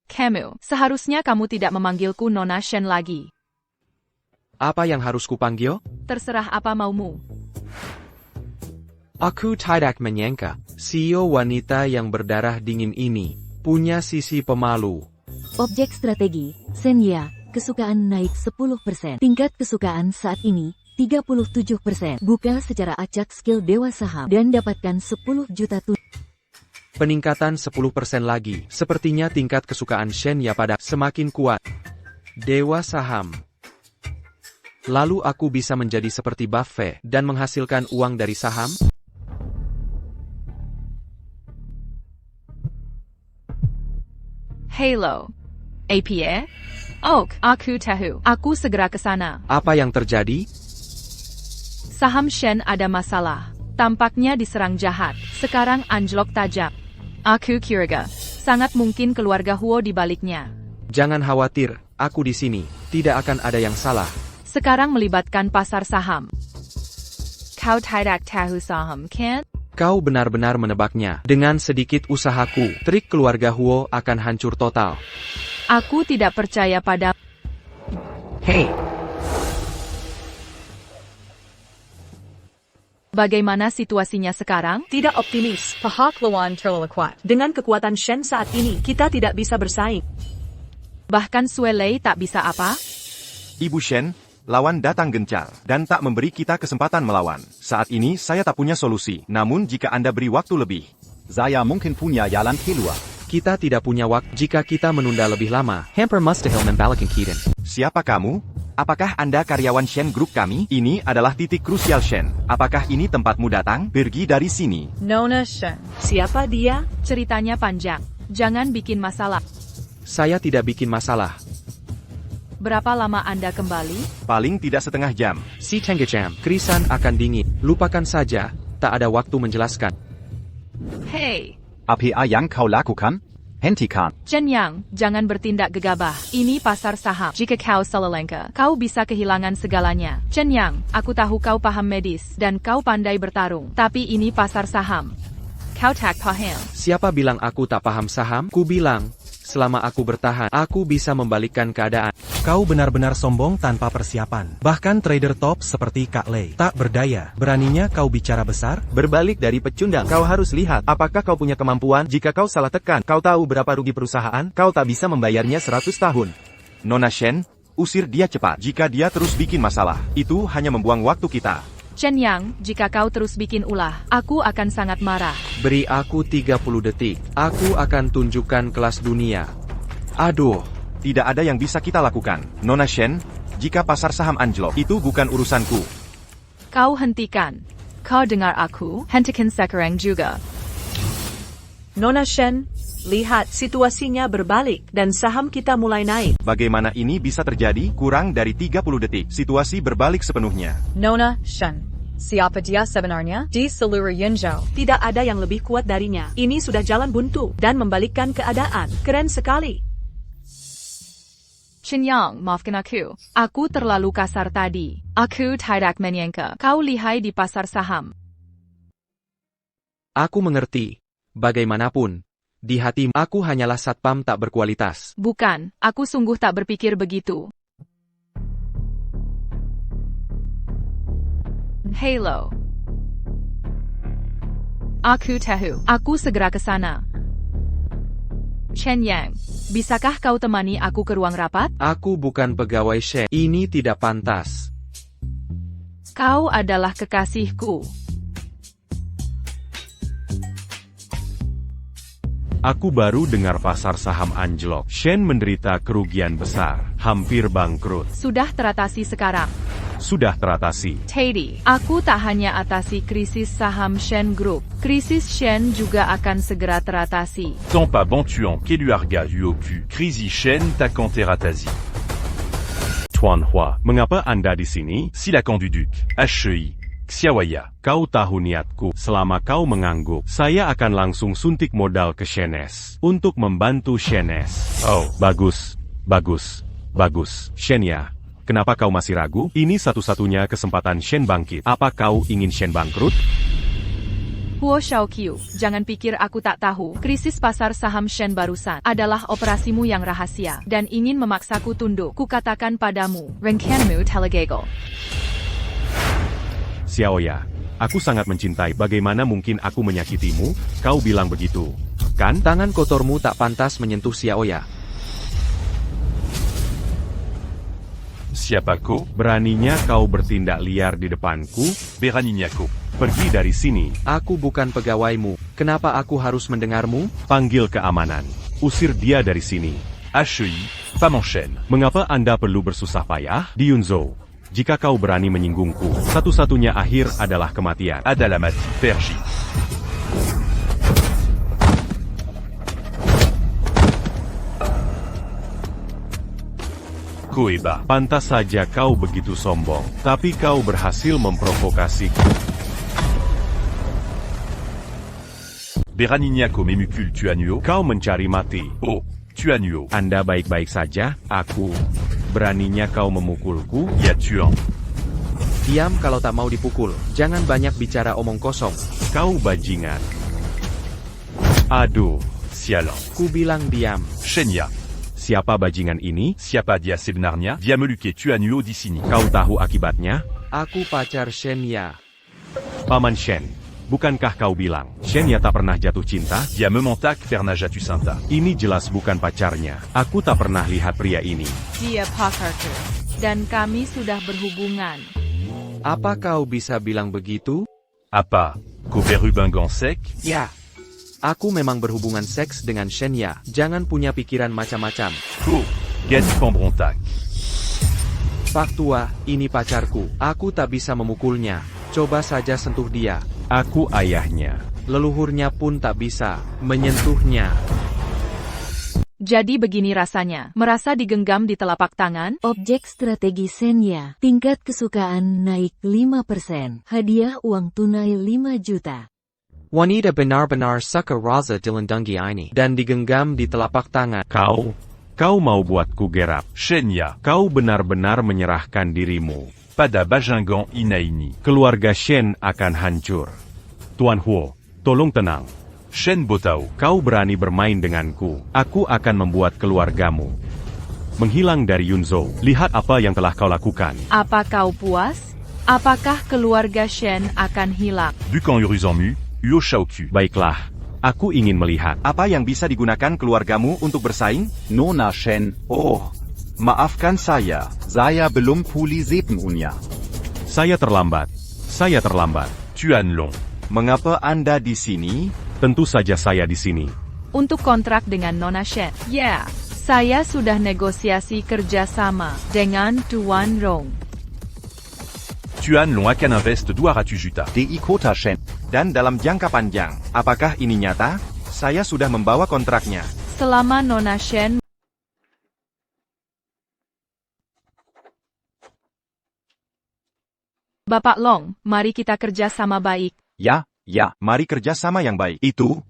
Kamu, seharusnya kamu tidak memanggilku Nona Shen lagi. Apa yang harus kupanggil? Terserah apa maumu. Aku tidak menyangka, CEO wanita yang berdarah dingin ini, punya sisi pemalu. Objek strategi, Senya, kesukaan naik 10%. Tingkat kesukaan saat ini, 37%. Buka secara acak skill Dewa Saham dan dapatkan 10 juta Peningkatan 10% lagi. Sepertinya tingkat kesukaan Shen ya pada semakin kuat. Dewa Saham. Lalu aku bisa menjadi seperti Buffett dan menghasilkan uang dari saham? Halo. APA? Oak, aku tahu. Aku segera ke sana. Apa yang terjadi? Saham Shen ada masalah. Tampaknya diserang jahat. Sekarang anjlok tajam. Aku curiga. Sangat mungkin keluarga Huo di baliknya. Jangan khawatir, aku di sini. Tidak akan ada yang salah. Sekarang melibatkan pasar saham. Kau tidak tahu saham, kan? Kau benar-benar menebaknya. Dengan sedikit usahaku, trik keluarga Huo akan hancur total. Aku tidak percaya pada... Hei! Bagaimana situasinya sekarang? Tidak optimis, pihak lawan terlalu kuat. Dengan kekuatan Shen saat ini, kita tidak bisa bersaing. Bahkan Sue Lei tak bisa apa? Ibu Shen, lawan datang gencar, dan tak memberi kita kesempatan melawan. Saat ini saya tak punya solusi, namun jika Anda beri waktu lebih. Saya mungkin punya jalan keluar. Kita tidak punya waktu jika kita menunda lebih lama. Hamper mustahil membalikan Kiden. Siapa kamu? Apakah Anda karyawan Shen Group kami? Ini adalah titik krusial Shen. Apakah ini tempatmu datang? Pergi dari sini. Nona Shen. Siapa dia? Ceritanya panjang. Jangan bikin masalah. Saya tidak bikin masalah. Berapa lama Anda kembali? Paling tidak setengah jam. Si Tengah Jam, krisan akan dingin. Lupakan saja, tak ada waktu menjelaskan. Hei. Apa yang kau lakukan? Hentikan. Chen Yang, jangan bertindak gegabah. Ini pasar saham. Jika kau salah langkah, kau bisa kehilangan segalanya. Chen Yang, aku tahu kau paham medis, dan kau pandai bertarung. Tapi ini pasar saham. Kau tak paham. Siapa bilang aku tak paham saham? Ku bilang, selama aku bertahan, aku bisa membalikkan keadaan. Kau benar-benar sombong tanpa persiapan. Bahkan trader top seperti Kak Lei tak berdaya. Beraninya kau bicara besar? Berbalik dari pecundang, kau harus lihat apakah kau punya kemampuan. Jika kau salah tekan, kau tahu berapa rugi perusahaan, kau tak bisa membayarnya 100 tahun. Nona Shen, usir dia cepat. Jika dia terus bikin masalah, itu hanya membuang waktu kita. Chen Yang, jika kau terus bikin ulah, aku akan sangat marah. Beri aku 30 detik. Aku akan tunjukkan kelas dunia. Aduh. Tidak ada yang bisa kita lakukan. Nona Shen, jika pasar saham anjlok, itu bukan urusanku. Kau hentikan. Kau dengar aku? Hentikan sekarang juga. Nona Shen, lihat situasinya berbalik, dan saham kita mulai naik. Bagaimana ini bisa terjadi? Kurang dari 30 detik, situasi berbalik sepenuhnya. Nona Shen. Siapa dia sebenarnya? Di seluruh Yunzhou. Tidak ada yang lebih kuat darinya. Ini sudah jalan buntu, dan membalikkan keadaan. Keren sekali. Chen Yang, maafkan aku. Aku terlalu kasar tadi. Aku tidak menyangka. Kau lihai di pasar saham. Aku mengerti. Bagaimanapun, di hatimu, aku hanyalah satpam tak berkualitas. Bukan, aku sungguh tak berpikir begitu. Halo. Aku tahu. Aku segera ke sana. Chen Yang, bisakah kau temani aku ke ruang rapat? Aku bukan pegawai Shen. Ini tidak pantas. Kau adalah kekasihku. Aku baru dengar pasar saham anjlok. Shen menderita kerugian besar, hampir bangkrut. Sudah teratasi sekarang. Sudah teratasi. Teddy, aku tak hanya atasi krisis saham Shen Group. Krisis Shen juga akan segera teratasi. Tant pas Bantuan Keluarga Yuoku, Krisi Shen Takkan Teratasi. Tuan Hua, mengapa Anda di sini? Silakan Duduk, HEI. Xiaoya, Kau tahu niatku, selama kau mengangguk, saya akan langsung suntik modal ke Shenes. Untuk membantu Shenes. Oh, bagus, bagus, bagus. Shenya, kenapa kau masih ragu? Ini satu-satunya kesempatan Shen bangkit. Apa kau ingin Shen bangkrut? Huo Shaoqiu, jangan pikir aku tak tahu. Krisis pasar saham Shen barusan adalah operasimu yang rahasia dan ingin memaksaku tunduk. Kukatakan padamu, rencanamu telah gagal. Xiaoya, aku sangat mencintai. Bagaimana mungkin aku menyakitimu? Kau bilang begitu, kan? Tangan kotormu tak pantas menyentuh Xiaoya. Siapa kau? Beraninya kau bertindak liar di depanku? Beraninya kau. Pergi dari sini. Aku bukan pegawaimu. Kenapa aku harus mendengarmu? Panggil keamanan. Usir dia dari sini. HEI, pas mon Shen. Mengapa Anda perlu bersusah payah? Diunzo, jika kau berani menyinggungku, satu-satunya akhir adalah kematian. Adalamati, Perji. Koeba. Pantas saja kau begitu sombong, tapi kau berhasil memprovokasiku. Beraninya kau memukul Tuanuo? Kau mencari mati. Oh, Tuanuo. Anda baik-baik saja? Aku. Beraninya kau memukulku? Ya Tuan. Diam kalau tak mau dipukul. Jangan banyak bicara omong kosong. Kau bajingan. Aduh. Sialan. Ku bilang diam. Shenya. Siapa bajingan ini? Siapa dia sebenarnya? Dia melukai Tuanuo di sini. Kau tahu akibatnya? Aku pacar Shenya. Paman Shen, bukankah kau bilang Shenya tak pernah jatuh cinta? Dia mementak pernah jatuh cinta. Ini jelas bukan pacarnya. Aku tak pernah lihat pria ini. Dia pacarku, dan kami sudah berhubungan. Apa kau bisa bilang begitu? Apa? Kau berhubungan seks? Ya. Aku memang berhubungan seks dengan Shenya. Jangan punya pikiran macam-macam. Oh, gaji pemberontak. Faktua, ini pacarku. Aku tak bisa memukulnya. Coba saja sentuh dia. Aku ayahnya. Leluhurnya pun tak bisa menyentuhnya. Jadi begini rasanya, merasa digenggam di telapak tangan? Objek strategi Shenya, tingkat kesukaan naik 5%. Hadiah uang tunai 5 juta. Wanita benar-benar suka Raza dilindungi ini. Dan digenggam di telapak tangan. Kau mau buatku gerap. Shenya. Kau benar-benar menyerahkan dirimu. Pada Bajingan ini. Keluarga Shen akan hancur. Tuan Huo, tolong tenang. Shen Botao. Kau berani bermain denganku. Aku akan membuat keluargamu menghilang dari Yunzhou. Lihat apa yang telah kau lakukan. Apa kau puas? Apakah keluarga Shen akan hilang? Dukan Uruzanmu, Huo Shaoqiu. Baiklah, aku ingin melihat. Apa yang bisa digunakan keluargamu untuk bersaing? Nona Shen. Oh, maafkan saya belum pulih sepenuhnya. Saya terlambat. Tuanlong. Mengapa Anda di sini? Tentu saja saya di sini. Untuk kontrak dengan Nona Shen. Ya, saya sudah negosiasi kerjasama dengan Tuan Rong. Tuanlong akan invest 200 juta. Di Kota Shen. Dan dalam jangka panjang, apakah ini nyata? Saya sudah membawa kontraknya. Selama Nona Shen Bapak Long, mari kita kerja sama baik. Ya, mari kerja sama yang baik. Itu,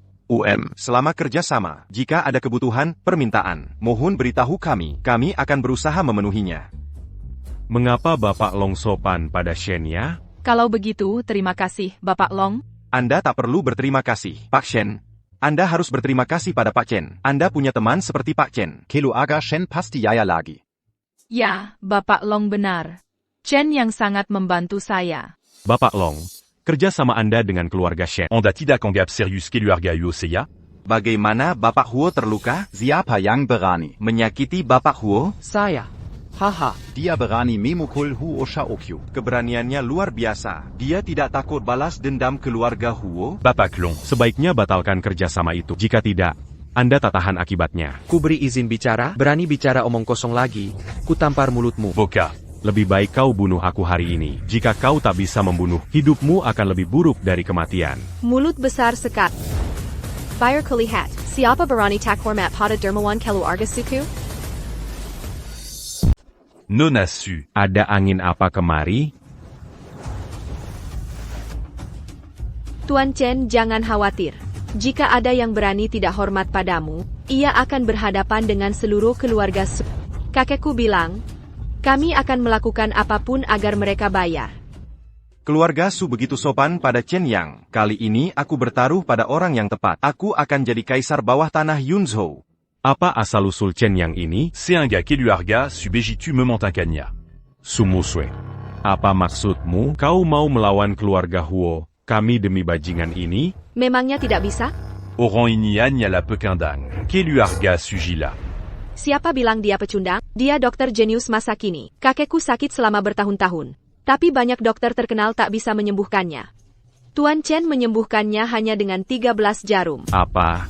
selama kerja sama, jika ada kebutuhan, permintaan, mohon beritahu kami akan berusaha memenuhinya. Mengapa Bapak Long sopan pada Shenya? Kalau begitu, terima kasih, Bapak Long. Anda tak perlu berterima kasih, Pak Shen. Anda harus berterima kasih pada Pak Chen. Anda punya teman seperti Pak Chen. Keluarga Shen pasti jaya lagi. Ya, Bapak Long benar. Chen yang sangat membantu saya. Bapak Long, kerja sama Anda dengan keluarga Shen. Anda tidak anggap serius keluarga Huo Seya? Bagaimana Bapak Huo terluka? Siapa yang berani Menyakiti Bapak Huo? Saya. Haha. Dia berani memukul Huo Shaoqiu. Keberaniannya luar biasa. Dia tidak takut balas dendam keluarga Huo? Bapak Long. Sebaiknya batalkan kerjasama itu. Jika tidak, Anda tak tahan akibatnya. Ku beri izin bicara, berani bicara omong kosong lagi. Ku tampar mulutmu. Boka. Lebih baik kau bunuh aku hari ini. Jika kau tak bisa membunuh, hidupmu akan lebih buruk dari kematian. Mulut besar sekat. Bayar kulihat. Siapa berani tak hormat pada dermawan keluarga suku? Nona Su. Ada angin apa kemari? Tuan Chen, jangan khawatir. Jika ada yang berani tidak hormat padamu, ia akan berhadapan dengan seluruh keluarga Su. Kakekku bilang, kami akan melakukan apapun agar mereka bayar. Keluarga Su begitu sopan pada Chen Yang. Kali ini aku bertaruh pada orang yang tepat. Aku akan jadi kaisar bawah tanah Yunzhou. Apa asal-usul Chen Yang ini? C'est un gars Keluarga Subejitu Memontankanya. Sumuswe. Apa maksudmu? Kau mau melawan keluarga Huo, kami demi bajingan ini? Memangnya tidak bisa? Oran Inian Yala Pekindang. Keluarga Sujila. Siapa bilang dia pecundang? Dia dokter jenius masa kini. Kakekku sakit selama bertahun-tahun. Tapi banyak dokter terkenal tak bisa menyembuhkannya. Tuan Chen menyembuhkannya hanya dengan 13 jarum. Apa?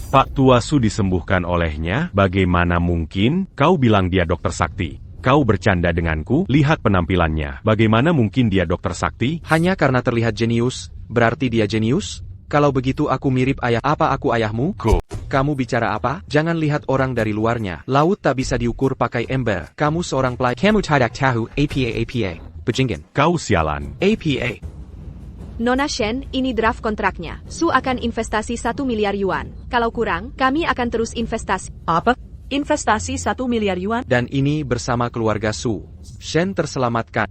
Pak Tua Su disembuhkan olehnya? Bagaimana mungkin? Kau bilang dia dokter sakti. Kau bercanda denganku? Lihat penampilannya. Bagaimana mungkin dia dokter sakti? Hanya karena terlihat jenius, berarti dia jenius? Kalau begitu aku mirip ayah. Apa aku ayahmu? Kamu bicara apa? Jangan lihat orang dari luarnya. Laut tak bisa diukur pakai ember. Kamu seorang pelay. Kamu tidak tahu. APA. Bajingan. Kau sialan. APA. Nona Shen, ini draft kontraknya. Su akan investasi 1 miliar yuan. Kalau kurang, kami akan terus investasi. Apa? Investasi 1 miliar yuan? Dan ini bersama keluarga Su. Shen terselamatkan.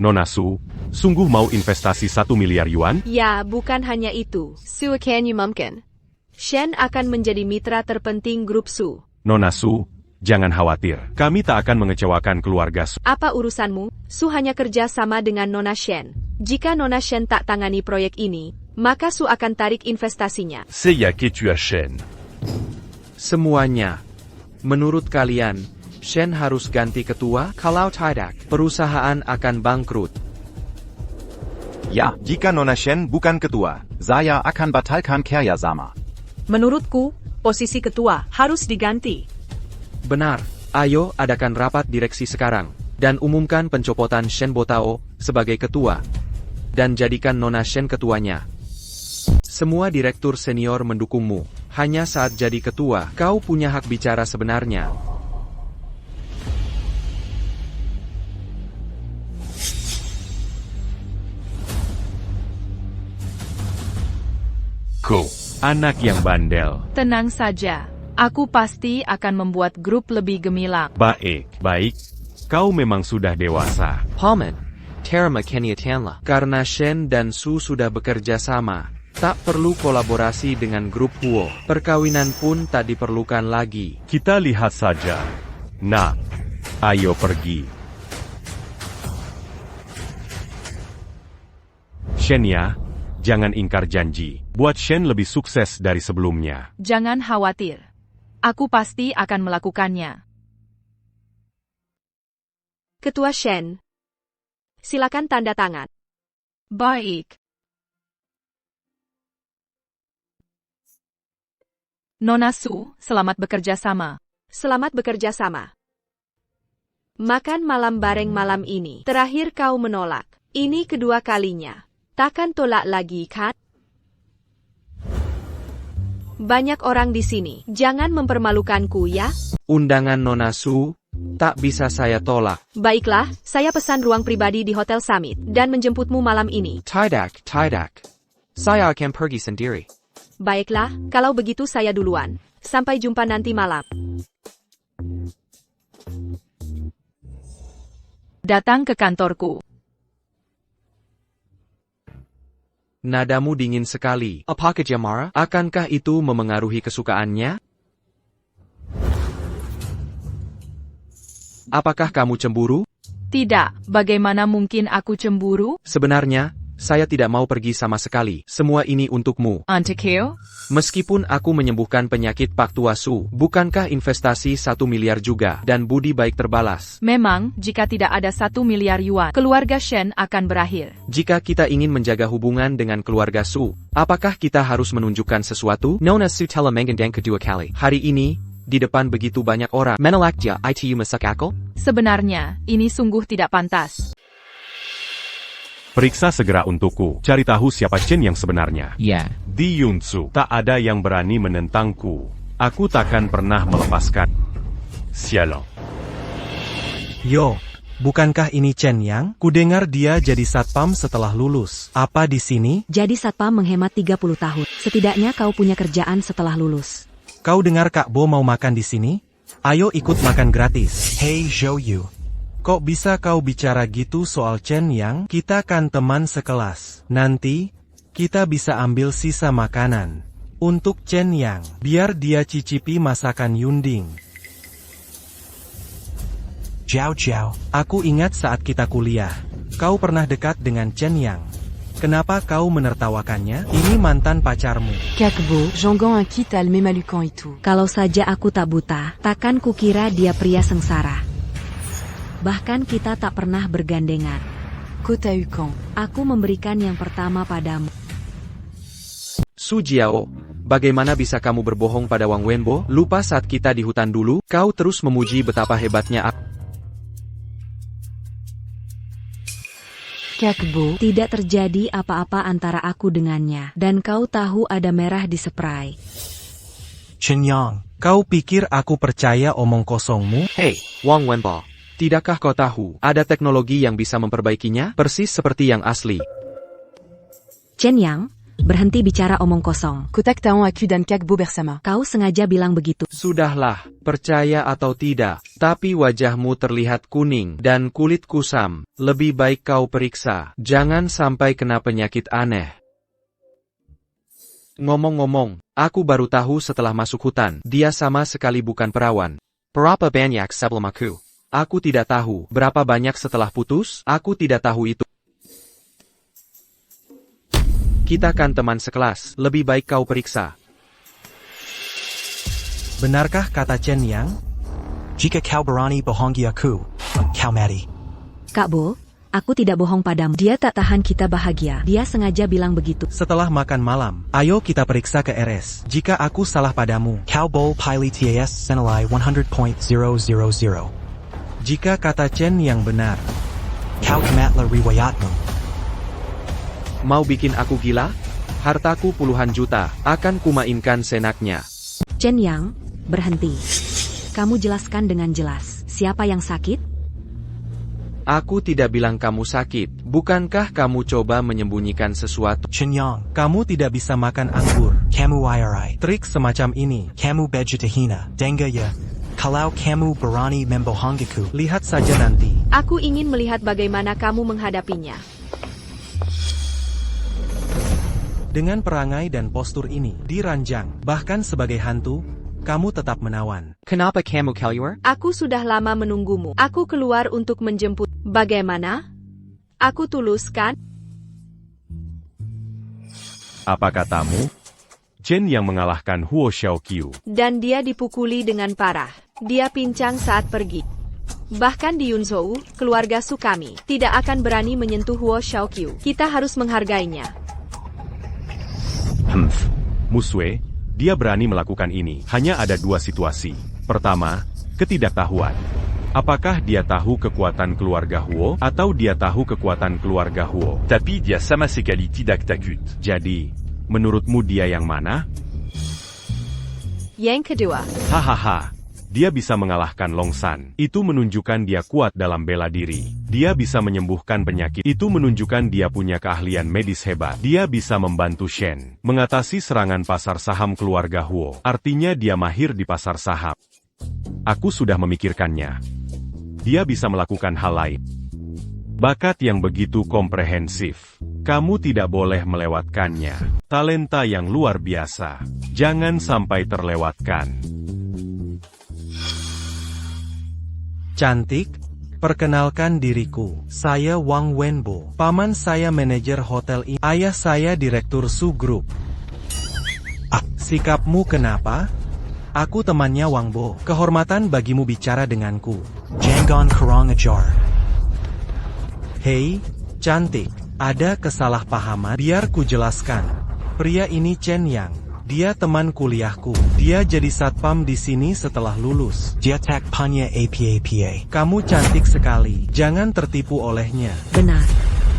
Nona Su, sungguh mau investasi 1 miliar yuan? Ya, bukan hanya itu. Su akan mungkin. Shen akan menjadi mitra terpenting grup Su. Nona Su, jangan khawatir. Kami tak akan mengecewakan keluarga Su. Apa urusanmu? Su hanya kerja sama dengan Nona Shen. Jika Nona Shen tak tangani proyek ini, maka Su akan tarik investasinya. Seya Ketua Shen. Semuanya. Menurut kalian, Shen harus ganti ketua? Kalau tidak, perusahaan akan bangkrut. Ya, jika Nona Shen bukan ketua, Saya akan batalkan kerjasama. Menurutku, posisi ketua harus diganti. Benar. Ayo adakan rapat direksi sekarang, dan umumkan pencopotan Shen Botao sebagai ketua. Dan jadikan Nona Shen ketuanya. Semua direktur senior mendukungmu. Hanya saat jadi ketua, kau punya hak bicara sebenarnya. Anak yang bandel. Tenang saja. Aku pasti akan membuat grup lebih gemilang. Baik. Kau memang sudah dewasa. Paman, Terma Keniatanla. Karena Shen dan Su sudah bekerja sama, tak perlu kolaborasi dengan grup Huo. Perkawinan pun tak diperlukan lagi. Kita lihat saja. Nah, ayo pergi. Shen ya, jangan ingkar janji. Buat Shen lebih sukses dari sebelumnya. Jangan khawatir. Aku pasti akan melakukannya. Ketua Shen, silakan tanda tangan. Baik. Nona Su, selamat bekerja sama. Selamat bekerja sama. Makan malam bareng malam ini. Terakhir kau menolak. Ini kedua kalinya. Takkan tolak lagi, kan? Banyak orang di sini. Jangan mempermalukanku ya. Undangan Nona Su tak bisa saya tolak. Baiklah, saya pesan ruang pribadi di Hotel Summit dan menjemputmu malam ini. Tidak. Saya akan pergi sendiri. Baiklah, kalau begitu saya duluan. Sampai jumpa nanti malam. Datang ke kantorku. Nadamu dingin sekali. Apakah dia marah? Akankah itu memengaruhi kesukaannya? Apakah kamu cemburu? Tidak, bagaimana mungkin aku cemburu? Sebenarnya, saya tidak mau pergi sama sekali. Semua ini untukmu. Antekeo? Meskipun aku menyembuhkan penyakit Pak Tua Su, bukankah investasi 1 miliar juga, dan budi baik terbalas? Memang, jika tidak ada 1 miliar yuan, keluarga Shen akan berakhir. Jika kita ingin menjaga hubungan dengan keluarga Su, apakah kita harus menunjukkan sesuatu? Nona Su telah mengundang kedua kali. Hari ini, di depan begitu banyak orang. Menolaknya, itu masuk akal? Sebenarnya, ini sungguh tidak pantas. Periksa segera untukku. Cari tahu siapa Chen yang sebenarnya. Ya. Di Yunsu. Tak ada yang berani menentangku. Aku takkan pernah melepaskan. Sialan. Yo, Bukankah ini Chen Yang? Kudengar dia jadi satpam setelah lulus. Apa di sini? Jadi satpam menghemat 30 tahun. Setidaknya kau punya kerjaan setelah lulus. Kau dengar Kak Bo mau makan di sini? Ayo ikut makan gratis. Hey Zhou Yu. Kok bisa kau bicara gitu soal Chen Yang? Kita kan teman sekelas. Nanti, kita bisa ambil sisa makanan. Untuk Chen Yang, biar dia cicipi masakan Yunding. Jiao Jiao. Aku ingat saat kita kuliah, kau pernah dekat dengan Chen Yang. Kenapa kau menertawakannya? Ini mantan pacarmu. Kakbo, Jeonggang quitte Alme Malukan itu. Kalau saja aku tak buta, takkan kukira dia pria sengsara. Bahkan kita tak pernah bergandengan. Kota Yukon. Aku memberikan yang pertama padamu. Su Jiao, bagaimana bisa kamu berbohong pada Wang Wenbo? Lupa saat kita di hutan dulu, kau terus memuji betapa hebatnya aku. Kakbo. Tidak terjadi apa-apa antara aku dengannya. Dan kau tahu ada merah di spray. Chen Yang. Kau pikir aku percaya omong kosongmu? Hei, Wang Wenbo. Tidakkah kau tahu, ada teknologi yang bisa memperbaikinya, persis seperti yang asli? Chen Yang, berhenti bicara omong kosong. Kotak Taon Aku dan Kakbo bersama. Kau sengaja bilang begitu. Sudahlah, percaya atau tidak, tapi wajahmu terlihat kuning dan kulit kusam. Lebih baik kau periksa, jangan sampai kena penyakit aneh. Ngomong-ngomong, aku baru tahu setelah masuk hutan, dia sama sekali bukan perawan. Berapa banyak sebelum aku? Aku tidak tahu. Berapa banyak setelah putus? Aku tidak tahu itu. Kita kan teman sekelas, lebih baik kau periksa. Benarkah kata Chen Yang? Jika kau berani bohongi aku, kau mati. Kak Bo, aku tidak bohong padamu. Dia tak tahan kita bahagia. Dia sengaja bilang begitu. Setelah makan malam, ayo kita periksa ke RS. Jika aku salah padamu, Kau bol pilih TAS senilai 100.000. Jika kata Chen yang benar, kau kematlah riwayatmu. Mau bikin aku gila? Hartaku puluhan juta, akan kumainkan senaknya. Chen Yang, berhenti. Kamu jelaskan dengan jelas, siapa yang sakit? Aku tidak bilang kamu sakit. Bukankah kamu coba menyembunyikan sesuatu? Chen Yang, kamu tidak bisa makan anggur. Kamu IRI. Trik semacam ini. Kamu vegetahina. Denga ya. Kalau kamu berani membohongiku, lihat saja nanti. Aku ingin melihat bagaimana kamu menghadapinya. Dengan perangai dan postur ini, diranjang, bahkan sebagai hantu, kamu tetap menawan. Kenapa kamu keluar? Aku sudah lama menunggumu. Aku keluar untuk menjemput. Bagaimana? Aku tulus kan? Apa katamu? Chen yang mengalahkan Huo Xiaoqiu. Dan dia dipukuli dengan parah. Dia pincang saat pergi. Bahkan di Yunzhou, keluarga Su kami tidak akan berani menyentuh Huo Xiaoqiu. Kita harus menghargainya. Musue, dia berani melakukan ini. Hanya ada dua situasi. Pertama, ketidaktahuan. Apakah dia tahu kekuatan keluarga Huo, atau dia tahu kekuatan keluarga Huo? Tapi dia sama sekali tidak takut. Jadi, menurutmu dia yang mana? Yang kedua. Hahaha. Dia bisa mengalahkan Long San. Itu menunjukkan dia kuat dalam bela diri. Dia bisa menyembuhkan penyakit. Itu menunjukkan dia punya keahlian medis hebat. Dia bisa membantu Shen mengatasi serangan pasar saham keluarga Huo. Artinya dia mahir di pasar saham. Aku sudah memikirkannya. Dia bisa melakukan hal lain. Bakat yang begitu komprehensif. Kamu tidak boleh melewatkannya. Talenta yang luar biasa. Jangan sampai terlewatkan. Cantik, perkenalkan diriku. Saya Wang Wenbo. Paman saya manajer hotel ini. Ayah saya direktur Su Group. Sikapmu kenapa? Aku temannya Wang Bo. Kehormatan bagimu bicara denganku. Jangan kurang ajar. Hei, cantik. Ada kesalahpahaman. Biar ku jelaskan. Pria ini Chen Yang. Dia teman kuliahku. Dia jadi satpam di sini setelah lulus. Dia tak punya apa-apa. Kamu cantik sekali. Jangan tertipu olehnya. Benar.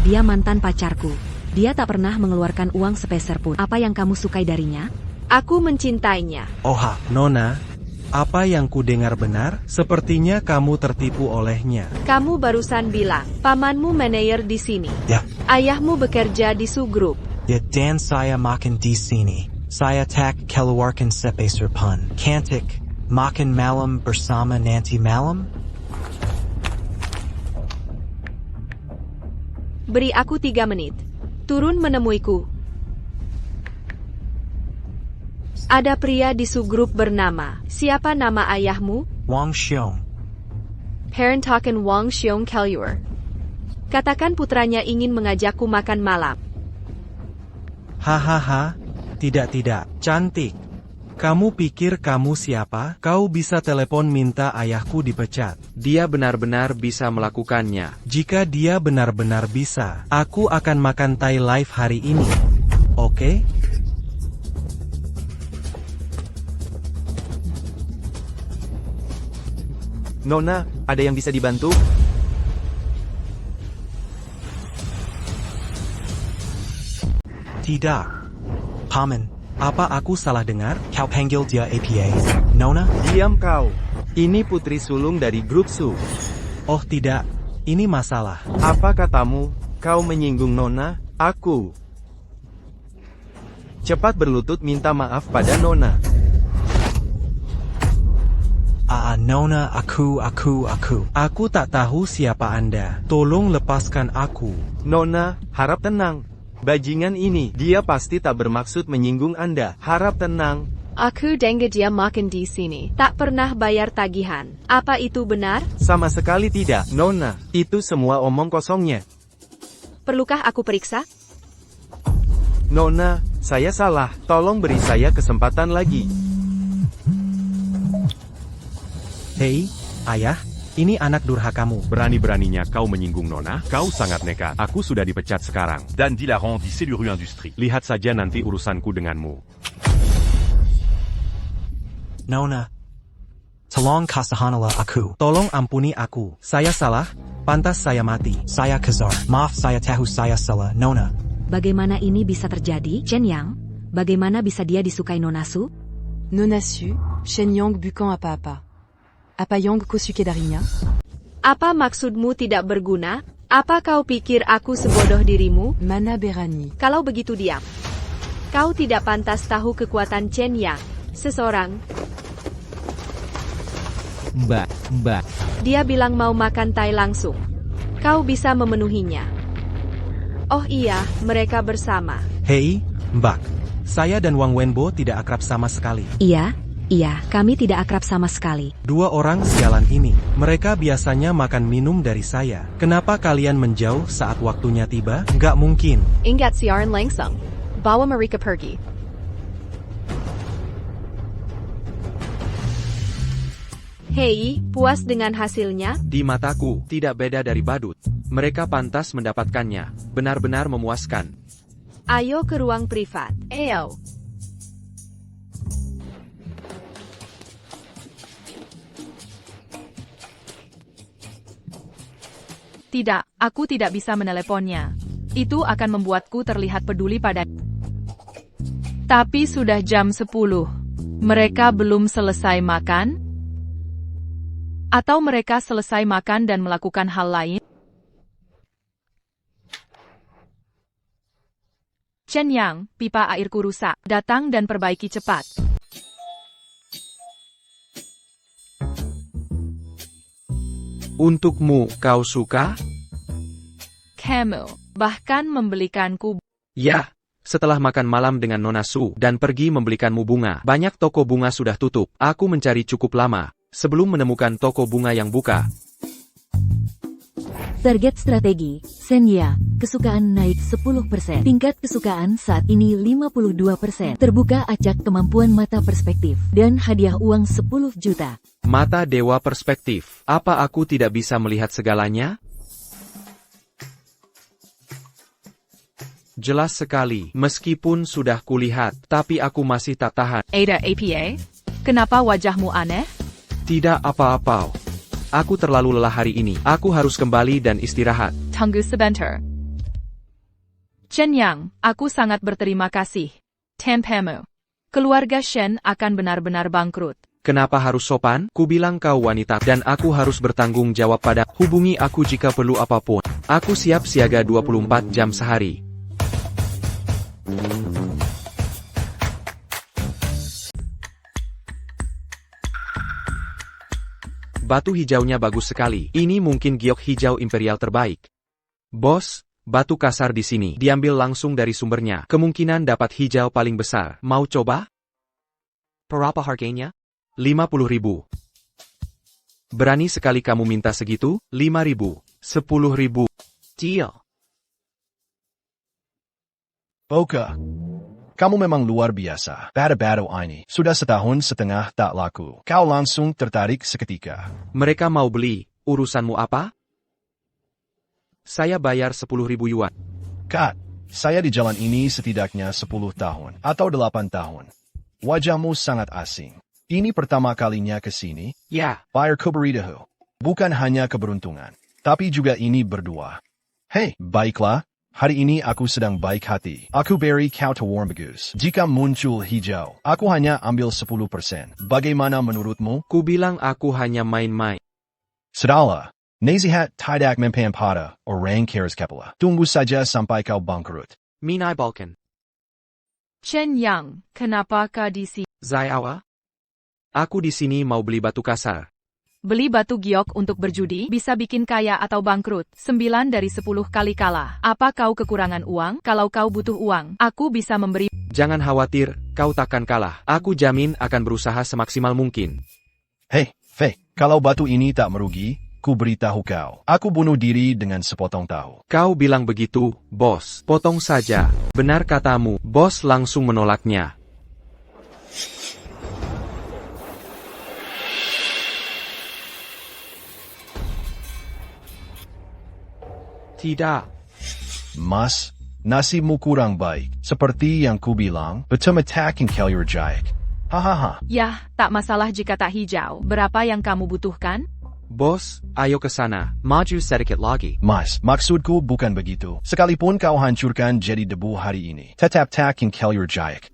Dia mantan pacarku. Dia tak pernah mengeluarkan uang sepeser pun. Apa yang kamu sukai darinya? Aku mencintainya. Oha, Nona. Apa yang ku dengar benar? Sepertinya kamu tertipu olehnya. Kamu barusan bilang, pamanmu manajer di sini. Ya. Ayahmu bekerja di Sugrup. Ya dan saya makan di sini. Saya tak keluarkan sepeser pun. Cantik makan malam bersama nanti malam? Beri aku 3 menit. Turun menemuiku. Ada pria di Sugrup bernama. Siapa nama ayahmu? Wang Xiong. Parantakan Wang Xiong Kelur. Katakan putranya ingin mengajakku makan malam. Hahaha, tidak, cantik. Kamu pikir kamu siapa? Kau bisa telepon minta ayahku dipecat. Dia benar-benar bisa melakukannya. Jika dia benar-benar bisa, aku akan makan Thai live hari ini. Oke? Nona, ada yang bisa dibantu? Tidak. Paman, apa aku salah dengar? kau panggil dia APA. Nona? Diam kau. Ini putri sulung dari grup Su. Oh tidak, ini masalah. Apa katamu? Kau menyinggung Nona? Aku. Cepat berlutut minta maaf pada Nona. Nona, aku. Aku tak tahu siapa Anda. Tolong lepaskan aku. Nona, harap tenang. Bajingan ini, dia pasti tak bermaksud menyinggung Anda. Harap tenang. Aku dengar dia makan di sini. Tak pernah bayar tagihan. Apa itu benar? Sama sekali tidak, Nona. Itu semua omong kosongnya. Perlukah aku periksa? Nona, saya salah. Tolong beri saya kesempatan lagi. Hei, ayah. Ini anak durhakamu. Berani-beraninya kau menyinggung Nona? Kau sangat nekat. Aku sudah dipecat sekarang. Dan Dilaran di Seluru Industrie. Lihat saja nanti urusanku denganmu. Nona. Tolong kasihanilah aku. Tolong ampuni aku. Saya salah. Pantas saya mati. Saya Kazar. Maaf saya tahu saya salah. Nona. Bagaimana ini bisa terjadi? Chen Yang, bagaimana bisa dia disukai Nona Su? Nona Su, Shen Yang bukan apa-apa. Apa yang kusuke darinya? Apa maksudmu tidak berguna? Apa kau pikir aku sebodoh dirimu? Mana berani. Kalau begitu diam. Kau tidak pantas tahu kekuatan Chen Yang. Seseorang. Mbak. Dia bilang mau makan Thai langsung. Kau bisa memenuhinya. Oh iya, mereka bersama. Hei, Mbak. Saya dan Wang Wenbo tidak akrab sama sekali. Iya, kami tidak akrab sama sekali. 2 orang sialan ini, mereka biasanya makan minum dari saya. Kenapa kalian menjauh saat waktunya tiba? Nggak mungkin. Ingat siaran langsung. Bawa mereka pergi. Hei, puas dengan hasilnya? Di mataku, tidak beda dari badut. Mereka pantas mendapatkannya. Benar-benar memuaskan. Ayo ke ruang privat. Ayo. Tidak, aku tidak bisa meneleponnya. Itu akan membuatku terlihat peduli pada. Tapi sudah jam 10. Mereka belum selesai makan? Atau mereka selesai makan dan melakukan hal lain? Chen Yang, pipa airku rusak. Datang dan perbaiki cepat. Untukmu, kau suka? Kamu, bahkan membelikanku. Ya, setelah makan malam dengan Nona Su dan pergi membelikanmu bunga. Banyak toko bunga sudah tutup. Aku mencari cukup lama sebelum menemukan toko bunga yang buka. Target strategi, Senya, kesukaan naik 10%. Tingkat kesukaan saat ini 52%. Terbuka acak kemampuan mata perspektif. Dan hadiah uang 10 juta. Mata dewa perspektif. Apa aku tidak bisa melihat segalanya? Jelas sekali, meskipun sudah kulihat, tapi aku masih tak tahan. Ada APA? Kenapa wajahmu aneh? Tidak apa-apa. Aku terlalu lelah hari ini. Aku harus kembali dan istirahat. Tunggu sebentar. Chen Yang, aku sangat berterima kasih. Tanpamu, keluarga Shen akan benar-benar bangkrut. Kenapa harus sopan? Kubilang kau wanita dan aku harus bertanggung jawab pada. Hubungi aku jika perlu apapun. Aku siap siaga 24 jam sehari. Batu hijaunya bagus sekali. Ini mungkin giok hijau imperial terbaik. Bos, batu kasar di sini. Diambil langsung dari sumbernya. Kemungkinan dapat hijau paling besar. Mau coba? Berapa harganya? 50.000. Berani sekali kamu minta segitu? 5.000. 10.000. Deal. Oka. Kamu memang luar biasa. Batu-batu ini sudah setahun setengah tak laku. Kau langsung tertarik seketika. Mereka mau beli. Urusanmu apa? Saya bayar 10.000 yuan. Kat, saya di jalan ini setidaknya 10 tahun atau 8 tahun. Wajahmu sangat asing. Ini pertama kalinya ke sini? Ya. Bayar keberitahu. Bukan hanya keberuntungan, tapi juga ini berdua. Hei, baiklah. Hari ini aku sedang baik hati. Aku beri kau tawar bagus. Jika muncul hijau, aku hanya ambil 10%. Bagaimana menurutmu? Kubilang aku hanya main-main. Sudahlah. Nasihat tidak mempan pada orang keras kepala. Tunggu saja sampai kau bangkrut. Minai Balkan. Chen Yang, kenapakah di sini? Zayawa? Aku di sini mau beli batu kasar. Beli batu giok untuk berjudi bisa bikin kaya atau bangkrut. 9 dari 10 kali kalah. Apa kau kekurangan uang? Kalau kau butuh uang, aku bisa memberi. Jangan khawatir, kau takkan kalah. Aku jamin akan berusaha semaksimal mungkin. Hei, Fei, kalau batu ini tak merugi, ku beritahu kau. Aku bunuh diri dengan sepotong tahu. Kau bilang begitu, bos. Potong saja. Benar katamu. Bos langsung menolaknya. Tidak. Mas, nasibmu kurang baik. Seperti yang ku bilang, betul-betul Kelly Jaik. Hahaha. Yah, tak masalah jika tak hijau. Berapa yang kamu butuhkan? Bos, ayo ke sana. Maju sedikit lagi. Mas, maksudku bukan begitu. Sekalipun kau hancurkan jadi debu hari ini, tetap tak Kelly Jaik.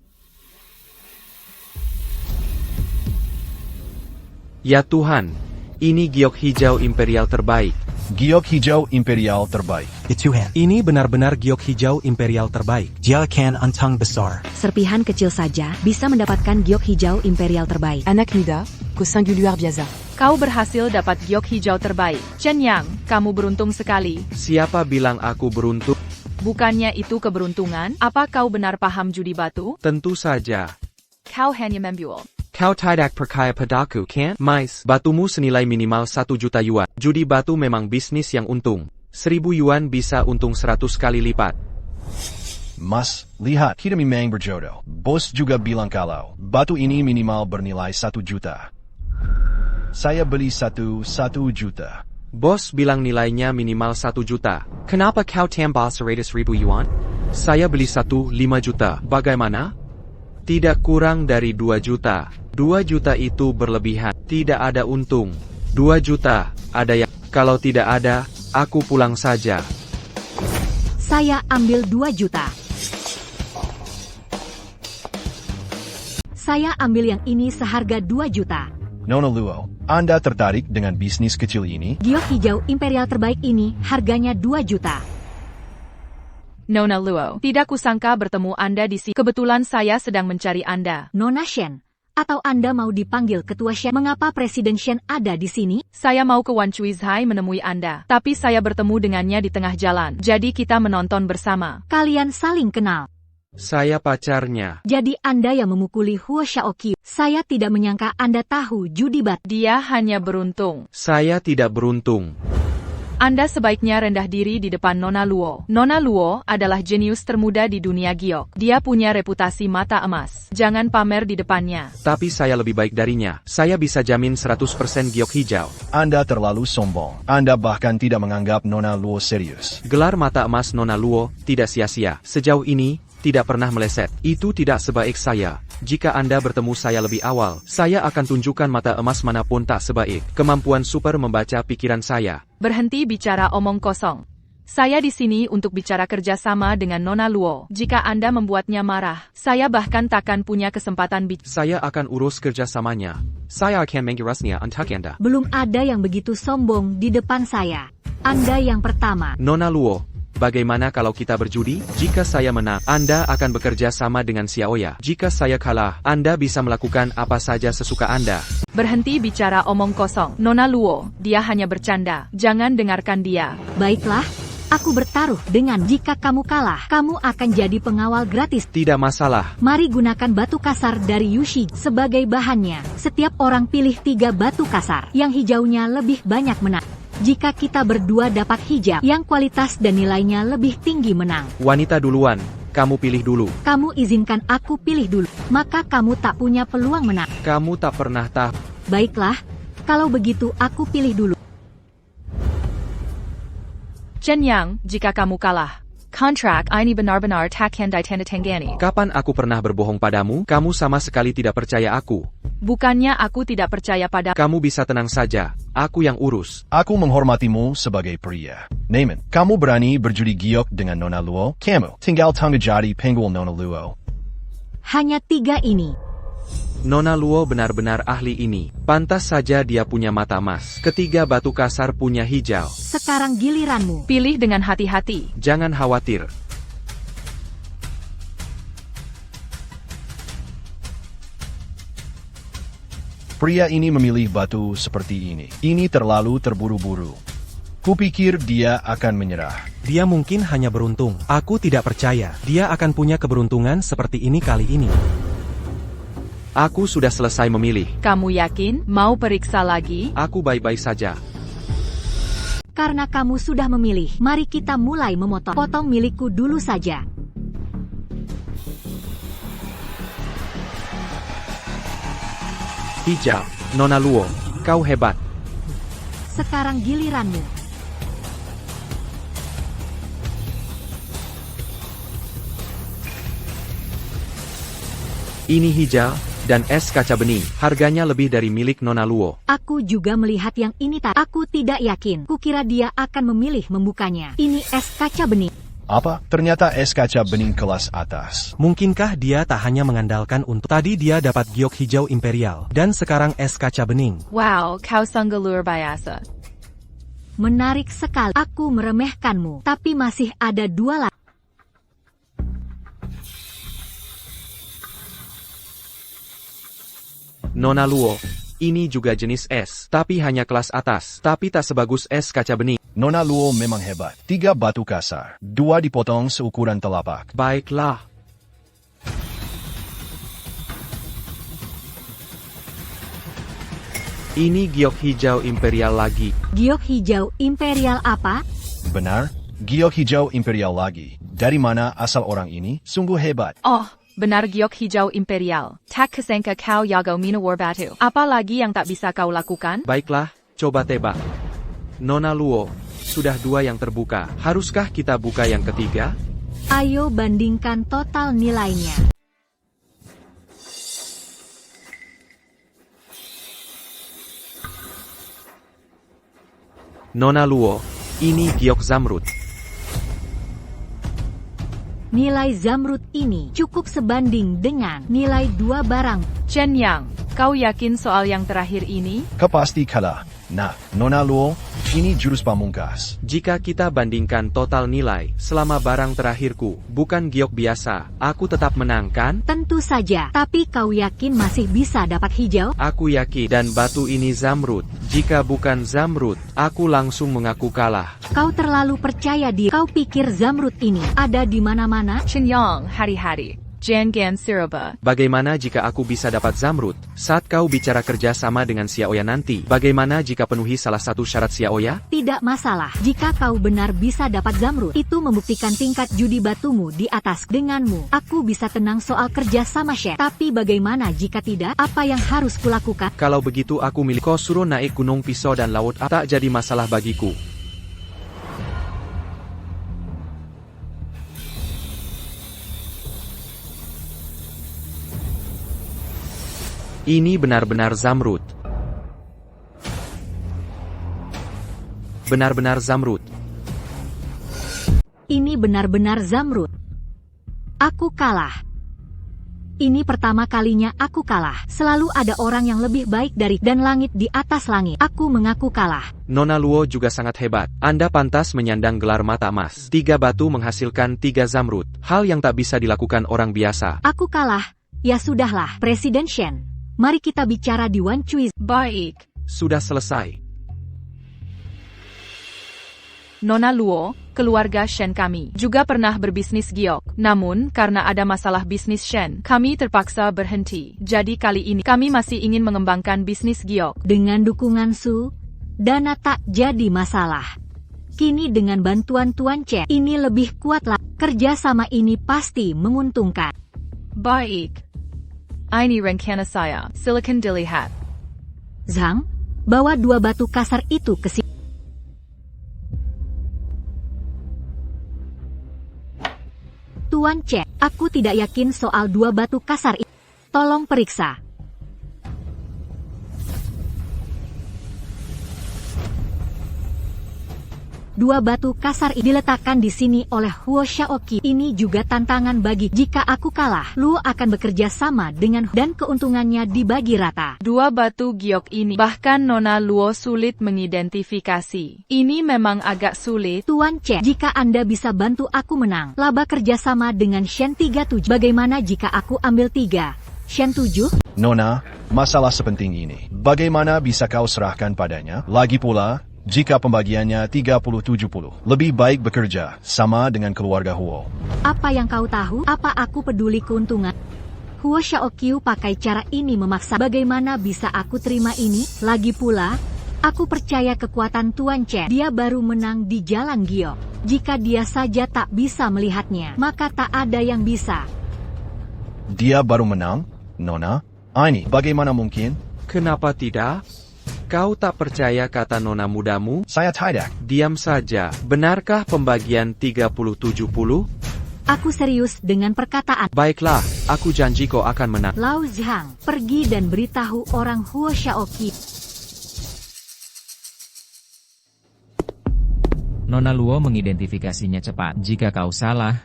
Ya Tuhan, ini giok hijau imperial terbaik. Giok hijau imperial terbaik. Ituhan. Ini benar-benar giok hijau imperial terbaik. Dia kan untang besar. Serpihan kecil saja bisa mendapatkan giok hijau imperial terbaik. Anak muda, ko singulier biasa. Kau berhasil dapat giok hijau terbaik. Chen Yang, kamu beruntung sekali. Siapa bilang aku beruntung? Bukannya itu keberuntungan? Apa kau benar paham judi batu? Tentu saja. Kau hanya membual. Kau tidak percaya padaku, kan? Mais, batumu senilai minimal 1 juta yuan. Judi batu memang bisnis yang untung. 1.000 yuan bisa untung 100 kali lipat. Mas, lihat, kita memang berjodoh. Bos juga bilang kalau batu ini minimal bernilai 1 juta. Saya beli 1 juta. Bos bilang nilainya minimal 1 juta. Kenapa kau tambah 100.000 yuan? Saya beli 5 juta. Bagaimana? Tidak kurang dari 2 juta. 2 juta itu berlebihan. Tidak ada untung. 2 juta, ada yang... Kalau tidak ada, aku pulang saja. Saya ambil 2 juta. Saya ambil yang ini seharga 2 juta. Nona Luo, Anda tertarik dengan bisnis kecil ini? Giok hijau imperial terbaik ini harganya 2 juta. Nona Luo, tidak kusangka bertemu Anda di sini. Kebetulan saya sedang mencari Anda. Nona Shen, atau Anda mau dipanggil Ketua Shen? Mengapa Presiden Shen ada di sini? Saya mau ke Wan Chuizhai menemui Anda, tapi saya bertemu dengannya di tengah jalan. Jadi kita menonton bersama. Kalian saling kenal. Saya pacarnya. Jadi Anda yang memukuli Huo Xiaoqiu. Saya tidak menyangka Anda tahu judi batu. Dia hanya beruntung. Saya tidak beruntung. Anda sebaiknya rendah diri di depan Nona Luo. Nona Luo adalah jenius termuda di dunia giok. Dia punya reputasi mata emas. Jangan pamer di depannya. Tapi saya lebih baik darinya. Saya bisa jamin 100% giok hijau. Anda terlalu sombong. Anda bahkan tidak menganggap Nona Luo serius. Gelar mata emas Nona Luo tidak sia-sia. Sejauh ini, tidak pernah meleset. Itu tidak sebaik saya. Jika Anda bertemu saya lebih awal, saya akan tunjukkan mata emas manapun tak sebaik kemampuan super membaca pikiran saya. Berhenti bicara omong kosong. Saya di sini untuk bicara kerjasama dengan Nona Luo. Jika Anda membuatnya marah, saya bahkan takkan punya kesempatan bicara. Saya akan urus kerjasamanya. Saya akan mengurusnya untuk Anda. Belum ada yang begitu sombong di depan saya. Anda yang pertama. Nona Luo, bagaimana kalau kita berjudi? Jika saya menang, Anda akan bekerja sama dengan Xiaoya. Jika saya kalah, Anda bisa melakukan apa saja sesuka Anda. Berhenti bicara omong kosong. Nona Luo, dia hanya bercanda. Jangan dengarkan dia. Baiklah, aku bertaruh dengan jika kamu kalah, kamu akan jadi pengawal gratis. Tidak masalah. Mari gunakan batu kasar dari Yushi sebagai bahannya. Setiap orang pilih 3 batu kasar. Yang hijaunya lebih banyak menang. Jika kita berdua dapat hijau yang kualitas dan nilainya lebih tinggi menang. Wanita duluan, kamu pilih dulu. Kamu izinkan aku pilih dulu, maka kamu tak punya peluang menang. Kamu tak pernah tahu. Baiklah, kalau begitu aku pilih dulu. Chen Yang, jika kamu kalah, kontrak ini benar-benar takkan ditandatangani. Kapan aku pernah berbohong padamu? Kamu sama sekali tidak percaya aku. Bukannya aku tidak percaya pada. Kamu bisa tenang saja, aku yang urus. Aku menghormatimu sebagai pria. Naaman, kamu berani berjudi giok dengan Nona Luo? Kamu tinggal tunggu jadi penggul Nona Luo. Hanya 3 ini. Nona Luo benar-benar ahli ini. Pantas saja dia punya mata emas. Ketiga batu kasar punya hijau. Sekarang giliranmu. Pilih dengan hati-hati. Jangan khawatir. Pria ini memilih batu seperti ini. Ini terlalu terburu-buru. Kupikir dia akan menyerah. Dia mungkin hanya beruntung. Aku tidak percaya. Dia akan punya keberuntungan seperti ini kali ini. Aku sudah selesai memilih. Kamu yakin? Mau periksa lagi? Aku baik-baik saja. Karena kamu sudah memilih, mari kita mulai memotong. Potong milikku dulu saja. Hijau, Nona Luo, kau hebat. Sekarang giliranmu. Ini hijau, dan es kaca bening. Harganya lebih dari milik Nona Luo. Aku juga melihat yang ini tak. Aku tidak yakin. Kukira dia akan memilih membukanya. Ini es kaca bening. Apa? Ternyata es kaca bening kelas atas. Mungkinkah dia tak hanya mengandalkan untuk tadi dia dapat giok hijau imperial, dan sekarang es kaca bening. Wow, kau sungguh luar biasa. Menarik sekali. Aku meremehkanmu, tapi masih ada 2 lagi. Nona Luo, ini juga jenis es, tapi hanya kelas atas, tapi tak sebagus es kaca bening. Nona Luo memang hebat. 3 batu kasar, 2 dipotong seukuran telapak. Baiklah. Ini giok hijau imperial lagi. Giok hijau imperial apa? Benar, giok hijau imperial lagi. Dari mana asal orang ini? Sungguh hebat. Oh, benar giok hijau imperial. Tak kesangka kau jago minawar batu. Apa lagi yang tak bisa kau lakukan? Baiklah, coba tebak. Nona Luo, sudah 2 yang terbuka. Haruskah kita buka yang ketiga? Ayo bandingkan total nilainya. Nona Luo, ini giok zamrud. Nilai zamrud ini cukup sebanding dengan nilai 2 barang. Chen Yang, kau yakin soal yang terakhir ini? Kau pasti kalah. Nah, Nona Luo, ini jurus pamungkas. Jika kita bandingkan total nilai selama barang terakhirku, bukan giok biasa, aku tetap menang kan? Tentu saja, tapi kau yakin masih bisa dapat hijau? Aku yakin, dan batu ini zamrud. Jika bukan zamrud, aku langsung mengaku kalah. Kau terlalu percaya diri. Kau pikir zamrud ini ada di mana-mana? Chen Yang, hari-hari. Jangan Siraba. Bagaimana jika aku bisa dapat zamrud? Saat kau bicara kerja sama dengan Xiaoya nanti, bagaimana jika penuhi salah satu syarat Xiaoya? Tidak masalah. Jika kau benar bisa dapat zamrud, itu membuktikan tingkat judi batumu di atas denganmu. Aku bisa tenang soal kerja sama Chef. Tapi bagaimana jika tidak? Apa yang harus kulakukan? Kalau begitu aku milik. Kau suruh naik gunung pisau dan laut, tak jadi masalah bagiku. Ini benar-benar zamrud. Benar-benar zamrud. Ini benar-benar zamrud. Aku kalah. Ini pertama kalinya aku kalah. Selalu ada orang yang lebih baik dari dan langit di atas langit. Aku mengaku kalah. Nona Luo juga sangat hebat. Anda pantas menyandang gelar mata emas. 3 batu menghasilkan 3 zamrud. Hal yang tak bisa dilakukan orang biasa. Aku kalah. Ya sudahlah, Presiden Shen. Mari kita bicara di Wan Cui. Baik. Sudah selesai. Nona Luo, keluarga Shen kami, juga pernah berbisnis giok. Namun, karena ada masalah bisnis Shen, kami terpaksa berhenti. Jadi kali ini, kami masih ingin mengembangkan bisnis giok. Dengan dukungan Su, dana tak jadi masalah. Kini dengan bantuan Tuan Chen, ini lebih kuatlah. Kerjasama ini pasti menguntungkan. Baik. Ini rencana saya, silakan dilihat. Zhang, bawa 2 batu kasar itu ke sini. Tuan Chen, aku tidak yakin soal 2 batu kasar itu. Tolong periksa. Dua batu kasar diletakkan di sini oleh Huo Xiaoqi. Ini juga tantangan bagi. Jika aku kalah, Luo akan bekerja sama dengan dan keuntungannya dibagi rata. 2 batu giok ini, bahkan Nona Luo sulit mengidentifikasi. Ini memang agak sulit. Tuan Chen, jika Anda bisa bantu aku menang, laba kerjasama dengan Shen 37. Bagaimana jika aku ambil 3? Shen 7? Nona, masalah sepenting ini. Bagaimana bisa kau serahkan padanya? Lagi pula, jika pembagiannya 30-70, lebih baik bekerja sama dengan keluarga Huo. Apa yang kau tahu? Apa aku peduli keuntungan? Huo Xiaoqiu pakai cara ini memaksa. Bagaimana bisa aku terima ini? Lagi pula, aku percaya kekuatan Tuan Chen. Dia baru menang di Jalan Giok. Jika dia saja tak bisa melihatnya, maka tak ada yang bisa. Dia baru menang? Nona, ini bagaimana mungkin? Kenapa tidak? Kau tak percaya kata nona mudamu? Saya tidak. Diam saja. Benarkah pembagian 30-70? Aku serius dengan perkataan. Baiklah, aku janji kau akan menang. Lao Zhang, pergi dan beritahu orang Huo Xiaoqi. Nona Luo mengidentifikasinya cepat. Jika kau salah,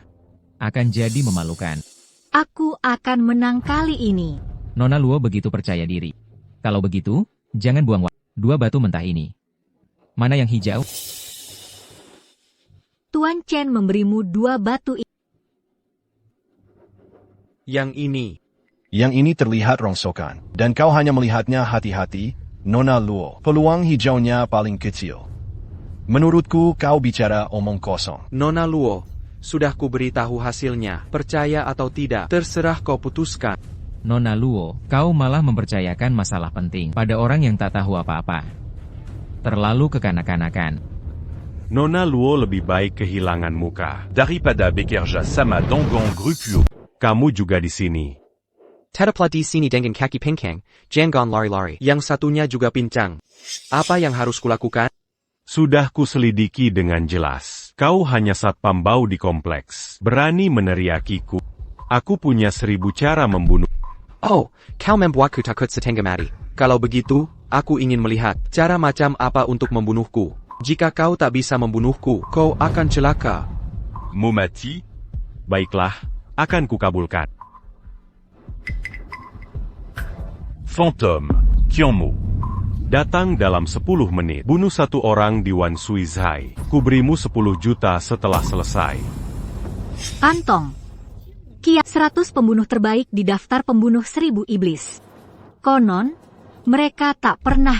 akan jadi memalukan. Aku akan menang kali ini. Nona Luo begitu percaya diri. Kalau begitu, jangan buang waktu. 2 batu mentah ini. Mana yang hijau? Tuan Chen memberimu 2 batu ini. Yang ini. Yang ini terlihat rongsokan. Dan kau hanya melihatnya hati-hati, Nona Luo. Peluang hijaunya paling kecil. Menurutku kau bicara omong kosong. Nona Luo, sudah ku beritahu hasilnya. Percaya atau tidak, terserah kau putuskan. Nona Luo, kau malah mempercayakan masalah penting pada orang yang tak tahu apa-apa. Terlalu kekanak-kanakan. Nona Luo lebih baik kehilangan muka. Daripada bekerja sama dengan grup Huo. Kamu juga di sini. Tetaplah di sini dengan kaki pincang, jangan lari-lari. Yang satunya juga pincang. Apa yang harus kulakukan? Sudah kuselidiki dengan jelas. Kau hanya satpam bau di kompleks. Berani meneriakiku. Aku punya 1000 cara membunuh. Oh, kau membuatku takut setengah mati. Kalau begitu, aku ingin melihat cara macam apa untuk membunuhku. Jika kau tak bisa membunuhku, kau akan celaka. Mau mati? Baiklah, akan kukabulkan. Fantôme, Qianmo. Datang dalam 10 menit. Bunuh 1 orang di Wan Suizhai. Kuberimu 10 juta setelah selesai. Kantong. Kia 100 pembunuh terbaik di daftar pembunuh 1000 iblis. Konon, mereka tak pernah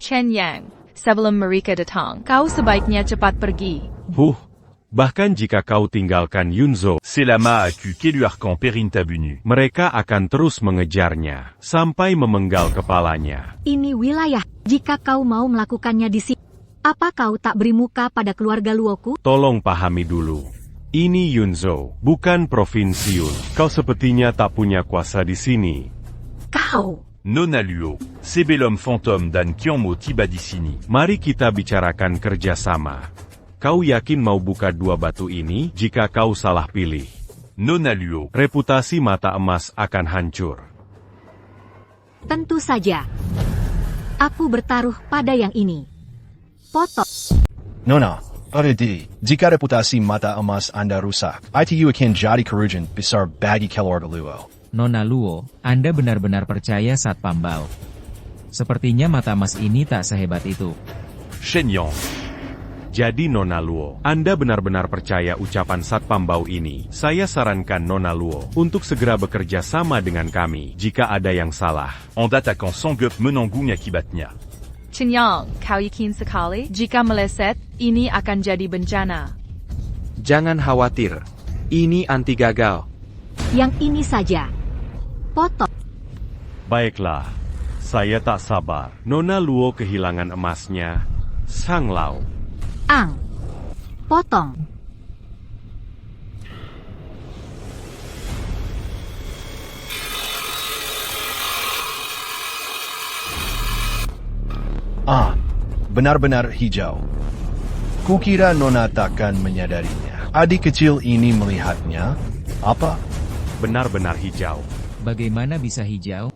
Chen Yang, sebelum mereka datang, kau sebaiknya cepat pergi. Bahkan jika kau tinggalkan Yunzo, c'est la ma qui lui arcan perintabunu. Mereka akan terus mengejarnya, sampai memenggal kepalanya. Ini wilayah. Jika kau mau melakukannya di sini, apa kau tak beri muka pada keluarga Luoku? Tolong pahami dulu. Ini Yunzo, bukan provinsi Yun. Kau sepertinya tak punya kuasa di sini. Kau. Nona Luo, sebelum fantôme dan Qianmo tiba di sini. Mari kita bicarakan kerjasama. Kau yakin mau buka 2 batu ini? Jika kau salah pilih, Nona Luo, reputasi mata emas akan hancur. Tentu saja. Aku bertaruh pada yang ini. Potong. Nona, Jika reputasi mata emas Anda rusak, itu akan jadi kerugian besar bagi keluarga Luo. Nona Luo, Anda benar-benar percaya Satpam Bao. Sepertinya mata emas ini tak sehebat itu. Shen Yong. Jadi Nona Luo, Anda benar-benar percaya ucapan Satpam Bao ini. Saya sarankan Nona Luo untuk segera bekerja sama dengan kami jika ada yang salah. En attaquant Sangup Menanggung akibatnya. Chen Yang, kau yakin sekali? Jika meleset, ini akan jadi bencana. Jangan khawatir. Ini anti gagal. Yang ini saja. Potong. Baiklah, saya tak sabar. Nona Luo kehilangan emasnya. Sang Lao. Ang. Potong. Benar-benar hijau. Kukira Nona takkan menyadarinya. Adik kecil ini melihatnya. Apa? Benar-benar hijau. Bagaimana bisa hijau?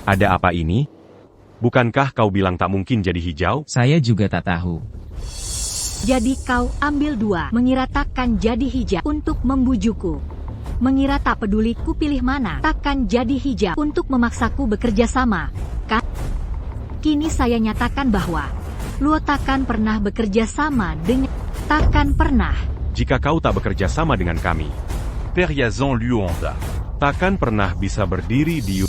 Ada apa ini? Bukankah kau bilang tak mungkin jadi hijau? Saya juga tak tahu. Jadi kau ambil dua, mengira takkan jadi hijau untuk membujukku. Mengira tak peduli ku pilih mana, takkan jadi hijau untuk memaksaku bekerja sama, kan? Kini saya nyatakan bahwa Luo takkan pernah bekerja sama dengan... Takkan pernah. Jika kau tak bekerja sama dengan kami, Periazan Luonda. takkan pernah bisa berdiri di...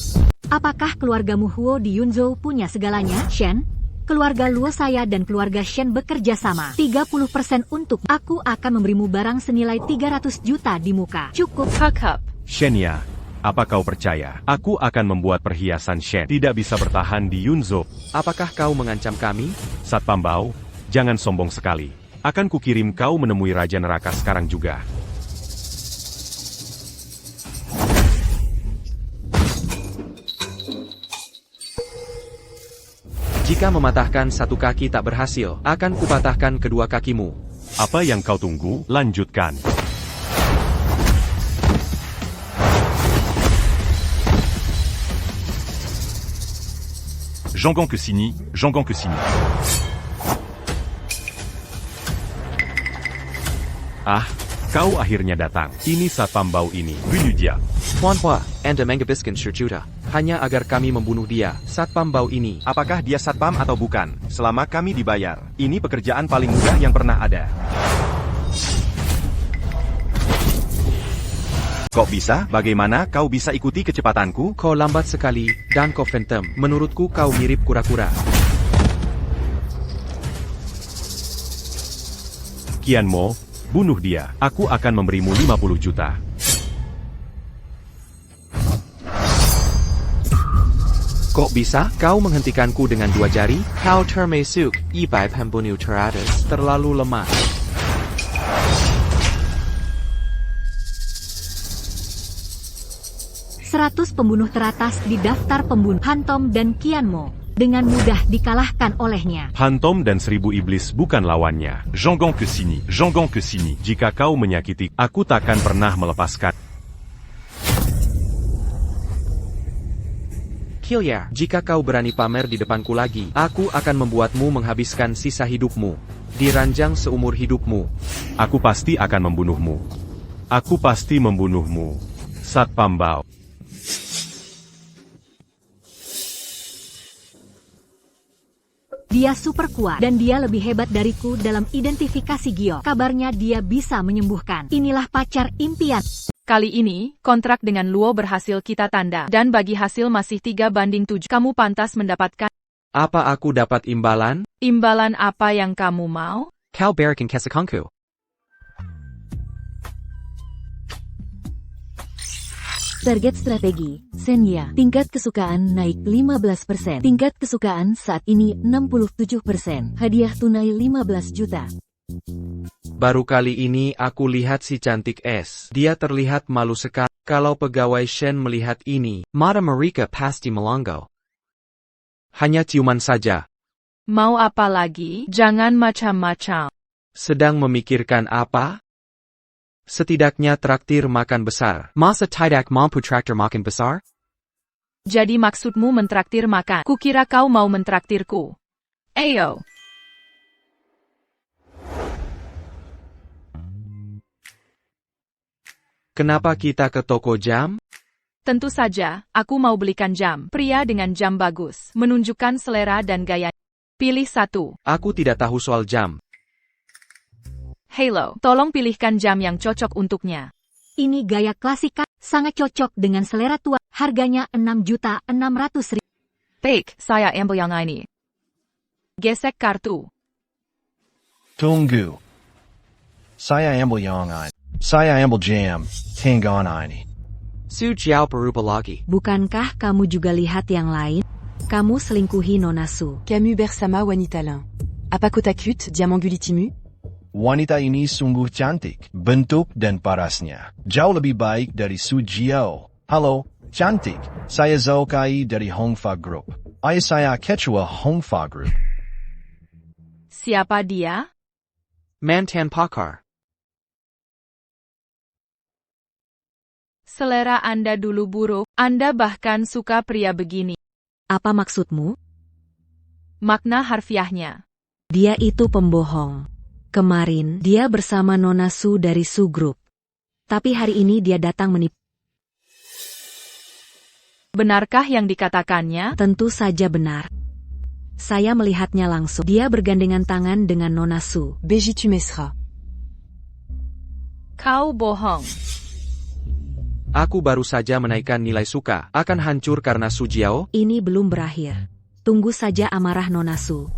Apakah keluargamu Huo di Yunzhou punya segalanya, Shen? Keluarga Luo saya dan keluarga Shen bekerja sama. 30% untuk aku akan memberimu barang senilai 300 juta di muka. Cukup. Cakap. Shenya, apa kau percaya? Aku akan membuat perhiasan Shen tidak bisa bertahan di Yunzhou. Apakah kau mengancam kami? Satpam Bao, jangan sombong sekali. Akan kukirim kau menemui Raja Neraka sekarang juga. Jika mematahkan satu kaki tak berhasil, akan kupatahkan kedua kakimu. Apa yang kau tunggu? Lanjutkan. Jangan kesini, jangan kesini. Ah, kau akhirnya datang. Ini Satpam Bao ini. Bunuh dia. Tuan Hua, Anda menghabiskan sejuta. Hanya agar kami membunuh dia, Satpam Bao ini. Apakah dia Satpam atau bukan? Selama kami dibayar, ini pekerjaan paling mudah yang pernah ada. Kok bisa? Bagaimana kau bisa ikuti kecepatanku? Kau lambat sekali, dan kau phantom. Menurutku kau mirip kura-kura. Qianmo, bunuh dia. Aku akan memberimu 50 juta. Kok bisa? Kau menghentikanku dengan dua jari? Kau termasuk 100 pembunuh teratas. Terlalu lemah. Seratus pembunuh teratas di daftar pembunuh Hantom dan Qianmo dengan mudah dikalahkan olehnya. Hantom dan 1000 iblis bukan lawannya. Jangan kesini, jangan kesini. Jika kau menyakiti, aku takkan pernah melepaskan. Kilya, jika kau berani pamer di depanku lagi, aku akan membuatmu menghabiskan sisa hidupmu. Diranjang seumur hidupmu. Aku pasti akan membunuhmu. Aku pasti membunuhmu. Satpam Bao. Dia super kuat dan dia lebih hebat dariku dalam identifikasi Gio. Kabarnya dia bisa menyembuhkan. Inilah pacar impian. Kali ini, kontrak dengan Luo berhasil kita tanda. Dan bagi hasil masih 3/7, kamu pantas mendapatkan. Apa aku dapat imbalan? Imbalan apa yang kamu mau? Kau berikan kesakanku. Target strategi, Senya. Tingkat kesukaan naik 15%. Tingkat kesukaan saat ini 67%. Hadiah tunai 15 juta. Baru kali ini aku lihat si cantik S. Dia terlihat malu sekali. Kalau pegawai Shen melihat ini, mata mereka pasti melongo. Hanya ciuman saja. Mau apa lagi? Jangan macam-macam. Sedang memikirkan apa? Setidaknya traktir makan besar. Masa tidak mampu traktir makan besar? Jadi maksudmu mentraktir makan? Kukira kau mau mentraktirku. Ayo. Kenapa kita ke toko jam? Tentu saja, aku mau belikan jam. Pria dengan jam bagus, menunjukkan selera dan gaya. Pilih satu. Aku tidak tahu soal jam. Halo, tolong pilihkan jam yang cocok untuknya. Ini gaya klasik, sangat cocok dengan selera tua. Harganya 6.600.000. Baik, saya ambil yang ini. Gesek kartu. Tunggu. Saya ambil yang ini. Saya ambil jam. Tanggan ini. Su Jiao berupa lagi. Bukankah kamu juga lihat yang lain? Kamu selingkuhi Nona Su. Camus Bersama Wanita Lin. Apa kota cute Diamangulitimu? Wanita ini sungguh cantik, bentuk dan parasnya. Jauh lebih baik dari Su Jiao. Halo, cantik. Saya Zhou Kai dari Hongfa Group. Ayah saya ketua Hongfa Group. Siapa dia? Mantan pakar. Selera Anda dulu buruk, Anda bahkan suka pria begini. Apa maksudmu? Makna harfiahnya. Dia itu pembohong. Kemarin, dia bersama Nona Su dari Su Group. Tapi hari ini dia datang menipu. Benarkah yang dikatakannya? Tentu saja benar. Saya melihatnya langsung. Dia bergandengan tangan dengan Nona Su. Begitu mesra. Kau bohong. Aku baru saja menaikkan nilai suka. Akan hancur karena Su Jiao? Ini belum berakhir. Tunggu saja amarah Nona Su.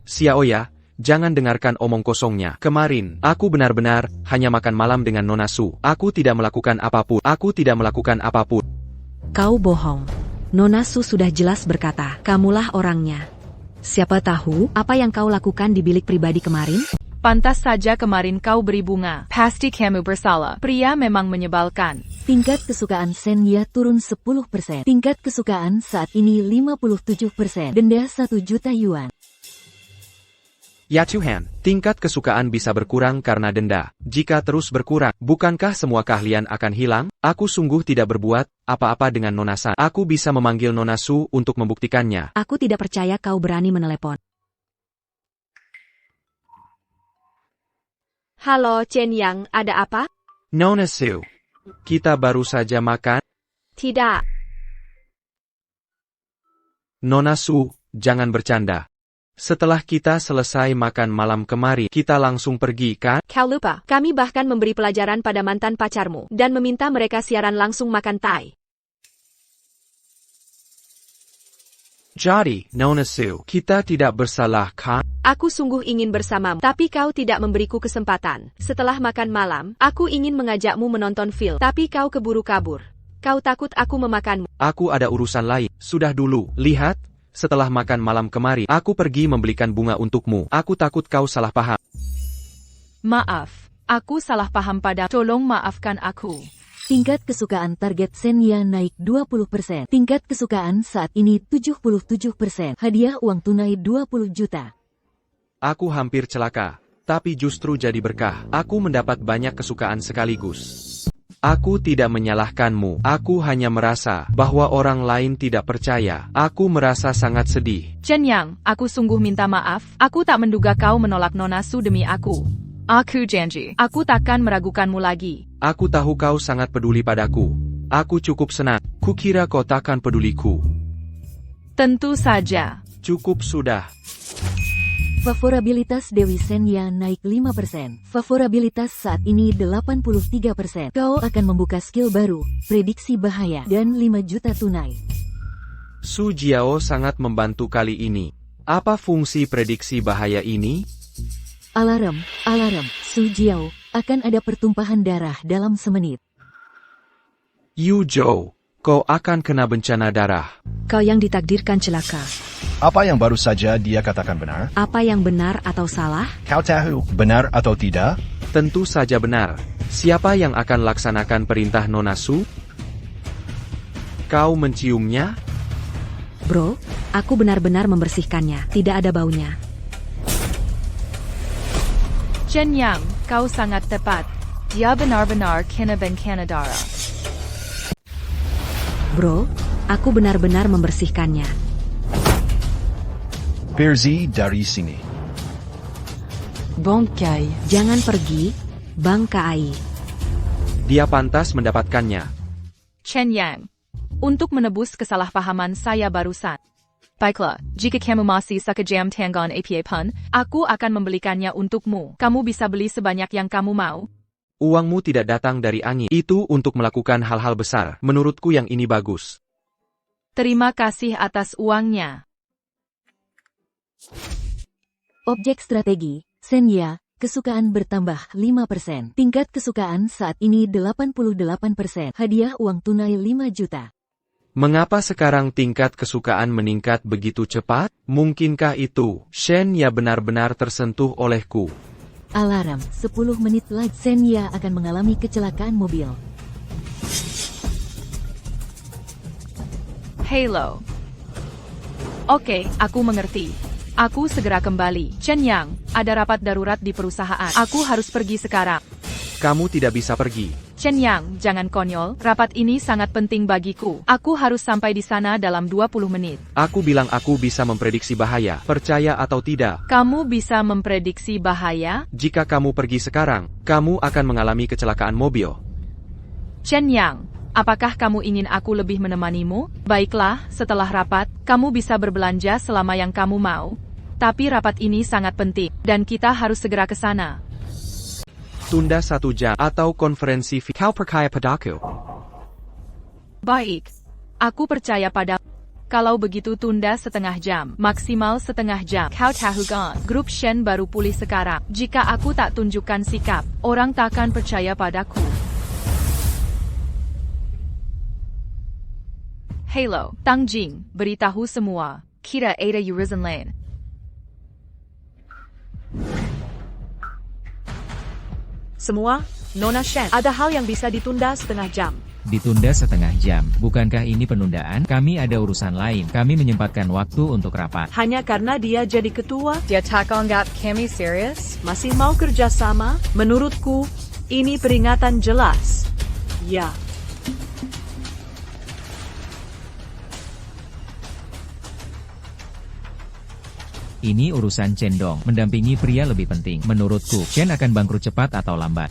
Xiaoya, jangan dengarkan omong kosongnya. Kemarin, aku benar-benar hanya makan malam dengan Nona Su. Aku tidak melakukan apapun. Aku tidak melakukan apapun. Kau bohong. Nona Su sudah jelas berkata, kamulah orangnya. Siapa tahu apa yang kau lakukan di bilik pribadi kemarin? Pantas saja kemarin kau beri bunga. Pasti kamu bersalah. Pria memang menyebalkan. Tingkat kesukaan Senya turun 10%. Tingkat kesukaan saat ini 57%. Denda 1 juta yuan. Ya Tuhan, tingkat kesukaan bisa berkurang karena denda. Jika terus berkurang, bukankah semua keahlian akan hilang? Aku sungguh tidak berbuat apa-apa dengan Nona San. Aku bisa memanggil Nona Su untuk membuktikannya. Aku tidak percaya kau berani menelepon. Halo Chen Yang, ada apa? Nona Su, kita baru saja makan? Tidak. Nona Su, jangan bercanda. Setelah kita selesai makan malam kemarin, kita langsung pergi, kan? Kau lupa, kami bahkan memberi pelajaran pada mantan pacarmu, dan meminta mereka siaran langsung makan Thai. Jadi, Nona Su, kita tidak bersalah, kan? Aku sungguh ingin bersamamu, tapi kau tidak memberiku kesempatan. Setelah makan malam, aku ingin mengajakmu menonton film, tapi kau keburu kabur. Kau takut aku memakanmu. Aku ada urusan lain. Sudah dulu, lihat. Setelah makan malam kemarin, aku pergi membelikan bunga untukmu. Aku takut kau salah paham. Maaf, aku salah paham pada. Tolong maafkan aku. Tingkat kesukaan target Senya naik 20%. Tingkat kesukaan saat ini 77%. Hadiah uang tunai 20 juta. Aku hampir celaka, tapi justru jadi berkah. Aku mendapat banyak kesukaan sekaligus. Aku tidak menyalahkanmu. Aku hanya merasa bahwa orang lain tidak percaya. Aku merasa sangat sedih. Chen Yang, aku sungguh minta maaf. Aku tak menduga kau menolak Nona Su demi aku. Aku janji, aku takkan meragukanmu lagi. Aku tahu kau sangat peduli padaku. Aku cukup senang. Kukira kau takkan peduliku. Tentu saja. Cukup sudah. Favorabilitas Dewi Senya naik 5%. Favorabilitas saat ini 83%. Kau akan membuka skill baru, prediksi bahaya, dan 5 juta tunai. Su Jiao sangat membantu kali ini. Apa fungsi prediksi bahaya ini? Alarm, Su Jiao, akan ada pertumpahan darah dalam semenit. Yu Zhou, kau akan kena bencana darah. Kau yang ditakdirkan celaka. Apa yang baru saja dia katakan benar? Apa yang benar atau salah? Kau tahu, benar atau tidak? Tentu saja benar. Siapa yang akan laksanakan perintah Nona Su? Kau menciumnya? Bro, aku benar-benar membersihkannya. Tidak ada baunya. Chen Yang, kau sangat tepat. Dia benar-benar kena bencana darah. Bro, aku benar-benar membersihkannya. Pergi dari sini. Bangkai. Jangan pergi, Bangkai. Dia pantas mendapatkannya. Chen Yang. Untuk menebus kesalahpahaman saya barusan. Baiklah, jika kamu masih suka jam tangan APA pun, aku akan membelikannya untukmu. Kamu bisa beli sebanyak yang kamu mau. Uangmu tidak datang dari angin. Itu untuk melakukan hal-hal besar. Menurutku yang ini bagus. Terima kasih atas uangnya. Objek strategi, Senya, kesukaan bertambah 5%. Tingkat kesukaan saat ini 88%. Hadiah uang tunai 5 juta. Mengapa sekarang tingkat kesukaan meningkat begitu cepat? Mungkinkah itu, Shen ya benar-benar tersentuh olehku? Alarm, 10 menit lagi Senya akan mengalami kecelakaan mobil. Halo. Oke, aku mengerti. Aku segera kembali. Chen Yang, ada rapat darurat di perusahaan. Aku harus pergi sekarang. Kamu tidak bisa pergi. Chen Yang, jangan konyol. Rapat ini sangat penting bagiku. Aku harus sampai di sana dalam 20 menit. Aku bilang aku bisa memprediksi bahaya. Percaya atau tidak? Kamu bisa memprediksi bahaya? Jika kamu pergi sekarang, kamu akan mengalami kecelakaan mobil. Chen Yang, apakah kamu ingin aku lebih menemanimu? Baiklah, setelah rapat, kamu bisa berbelanja selama yang kamu mau. Tapi rapat ini sangat penting, dan kita harus segera ke sana. Tunda 1 jam atau konferensi kau percaya padaku? Baik. Aku percaya pada. Kalau begitu tunda setengah jam, maksimal setengah jam. Kau tahu kan, grup Shen baru pulih sekarang. Jika aku tak tunjukkan sikap, orang takkan percaya padaku. Halo, Tang Jing, beritahu semua. Kita ada urusan lain. Semua, Nona Shen, ada hal yang bisa ditunda setengah jam. Ditunda setengah jam. Bukankah ini penundaan? Kami ada urusan lain. Kami menyempatkan waktu untuk rapat. Hanya karena dia jadi ketua? Dia tak anggap kami serius? Masih mau kerja sama? Menurutku, ini peringatan jelas. Ya. Ini urusan Chen Dong. Mendampingi pria lebih penting. Menurutku, Chen akan bangkrut cepat atau lambat.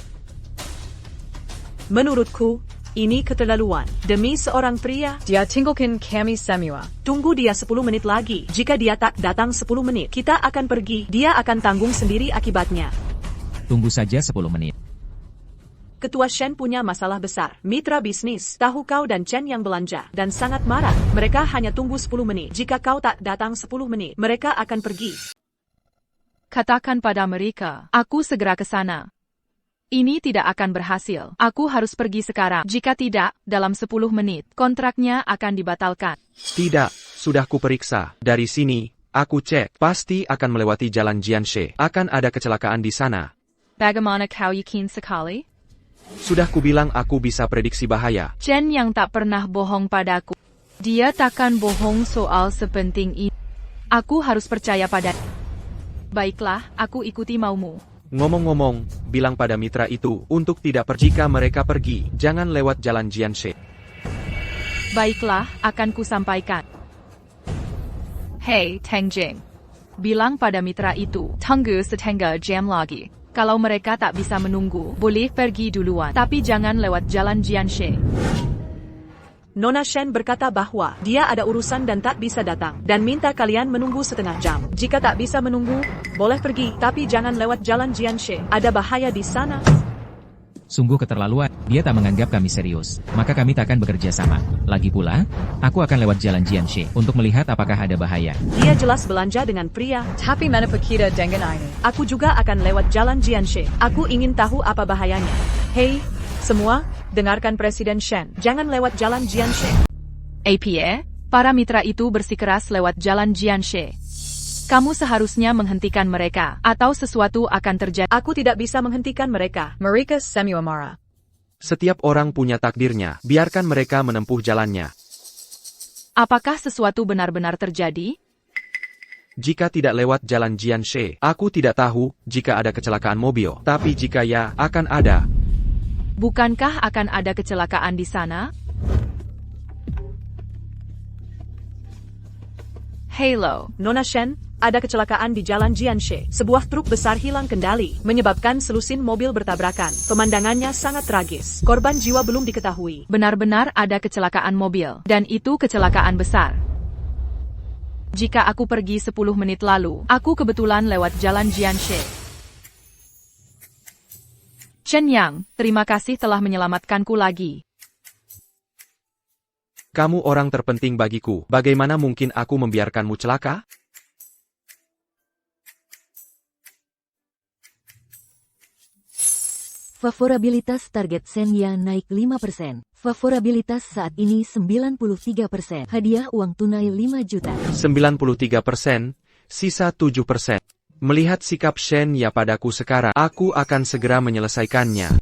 Menurutku, ini keterlaluan. Demi seorang pria, dia tinggalkan kami semua. Tunggu dia 10 menit lagi. Jika dia tak datang 10 menit, kita akan pergi. Dia akan tanggung sendiri akibatnya. Tunggu saja 10 menit. Ketua Shen punya masalah besar. Mitra bisnis, tahu kau dan Chen yang belanja, dan sangat marah. Mereka hanya tunggu 10 menit. Jika kau tak datang 10 menit, mereka akan pergi. Katakan pada mereka, aku segera ke sana. Ini tidak akan berhasil. Aku harus pergi sekarang. Jika tidak, dalam 10 menit, kontraknya akan dibatalkan. Tidak, sudah kuperiksa. Dari sini, aku cek. Pasti akan melewati jalan Jianshe. Akan ada kecelakaan di sana. Bagaimana kau yakin sekali? Sudah kubilang aku bisa prediksi bahaya. Chen yang tak pernah bohong padaku. Dia takkan bohong soal sepenting ini. Aku harus percaya pada. Baiklah, aku ikuti maumu. Ngomong-ngomong, bilang pada mitra itu, untuk tidak pergi. Jika mereka pergi, jangan lewat jalan Jianshe. Baiklah, akan kusampaikan. Hei, Tang Jing. Bilang pada mitra itu, tunggu setengah jam lagi. Kalau mereka tak bisa menunggu, boleh pergi duluan. Tapi jangan lewat jalan Jianshe. Nona Shen berkata bahwa dia ada urusan dan tak bisa datang, dan minta kalian menunggu setengah jam. Jika tak bisa menunggu, boleh pergi, tapi jangan lewat jalan Jianshe. Ada bahaya di sana. Sungguh keterlaluan. Dia tak menganggap kami serius. Maka kami takkan bekerja sama. Lagi pula, aku akan lewat jalan Jianshe untuk melihat apakah ada bahaya. Dia jelas belanja dengan pria. Tapi mana kita dengan ini? Aku juga akan lewat jalan Jianshe. Aku ingin tahu apa bahayanya. Hei, semua, dengarkan Presiden Shen. Jangan lewat jalan Jianshe. APA, para mitra itu bersikeras lewat jalan Jianshe. Kamu seharusnya menghentikan mereka, atau sesuatu akan terjadi. Aku tidak bisa menghentikan mereka. Mereka semua marah. Setiap orang punya takdirnya, biarkan mereka menempuh jalannya. Apakah sesuatu benar-benar terjadi? Jika tidak lewat jalan Jianshe, aku tidak tahu jika ada kecelakaan mobil. Tapi jika ya, akan ada. Bukankah akan ada kecelakaan di sana? Halo, Nona Shen, ada kecelakaan di Jalan Jianshe. Sebuah truk besar hilang kendali, menyebabkan selusin mobil bertabrakan. Pemandangannya sangat tragis. Korban jiwa belum diketahui. Benar-benar ada kecelakaan mobil, dan itu kecelakaan besar. Jika aku pergi 10 menit lalu, aku kebetulan lewat Jalan Jianshe. Chen Yang, terima kasih telah menyelamatkanku lagi. Kamu orang terpenting bagiku. Bagaimana mungkin aku membiarkanmu celaka? Favorabilitas target Senya naik 5%. Favorabilitas saat ini 93%. Hadiah uang tunai 5 juta. 93%, sisa 7%. Melihat sikap Shen Ya padaku sekarang, aku akan segera menyelesaikannya.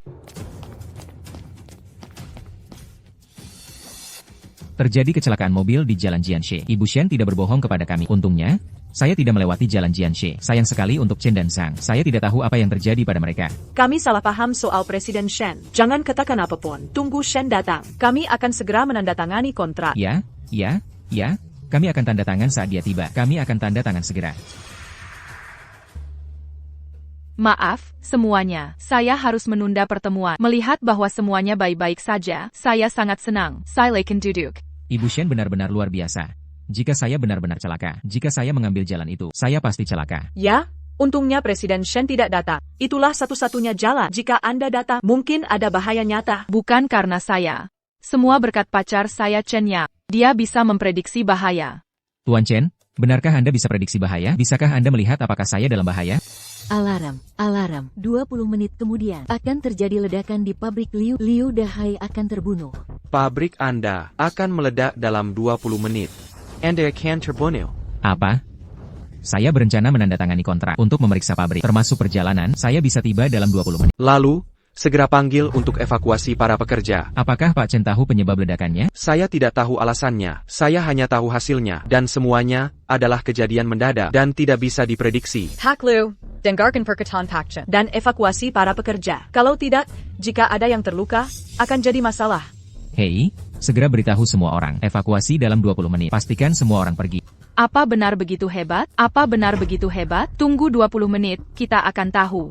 Terjadi kecelakaan mobil di Jalan Jianshe. Ibu Shen tidak berbohong kepada kami. Untungnya, saya tidak melewati Jalan Jianshe. Sayang sekali untuk Chen dan Sang. Saya tidak tahu apa yang terjadi pada mereka. Kami salah paham soal Presiden Shen. Jangan katakan apapun. Tunggu Shen datang. Kami akan segera menandatangani kontrak. Ya. Kami akan tanda tangan saat dia tiba. Kami akan tanda tangan segera. Maaf, semuanya. Saya harus menunda pertemuan. Melihat bahwa semuanya baik-baik saja, saya sangat senang. Silakan duduk. Ibu Shen benar-benar luar biasa. Jika saya benar-benar celaka, jika saya mengambil jalan itu, saya pasti celaka. Ya, untungnya Presiden Shen tidak datang. Itulah satu-satunya jalan. Jika Anda datang, mungkin ada bahaya nyata. Bukan karena saya. Semua berkat pacar saya Chen Ya. Dia bisa memprediksi bahaya. Tuan Chen, benarkah Anda bisa prediksi bahaya? Bisakah Anda melihat apakah saya dalam bahaya? Alarm. 20 menit kemudian akan terjadi ledakan di pabrik Liu. Liu Dahai akan terbunuh. Pabrik Anda akan meledak dalam 20 menit. Anda akan terbunuh. Apa? Saya berencana menandatangani kontrak untuk memeriksa pabrik. Termasuk perjalanan, saya bisa tiba dalam 20 menit. Lalu, segera panggil untuk evakuasi para pekerja. Apakah Pak Chen tahu penyebab ledakannya? Saya tidak tahu alasannya. Saya hanya tahu hasilnya. Dan semuanya adalah kejadian mendadak dan tidak bisa diprediksi. Pak Liu, dengarkan perkataan Pak Chen. Dan evakuasi para pekerja. Kalau tidak, jika ada yang terluka, akan jadi masalah. Hei, segera beritahu semua orang. Evakuasi dalam 20 menit. Pastikan semua orang pergi. Apa benar begitu hebat? Tunggu 20 menit, kita akan tahu.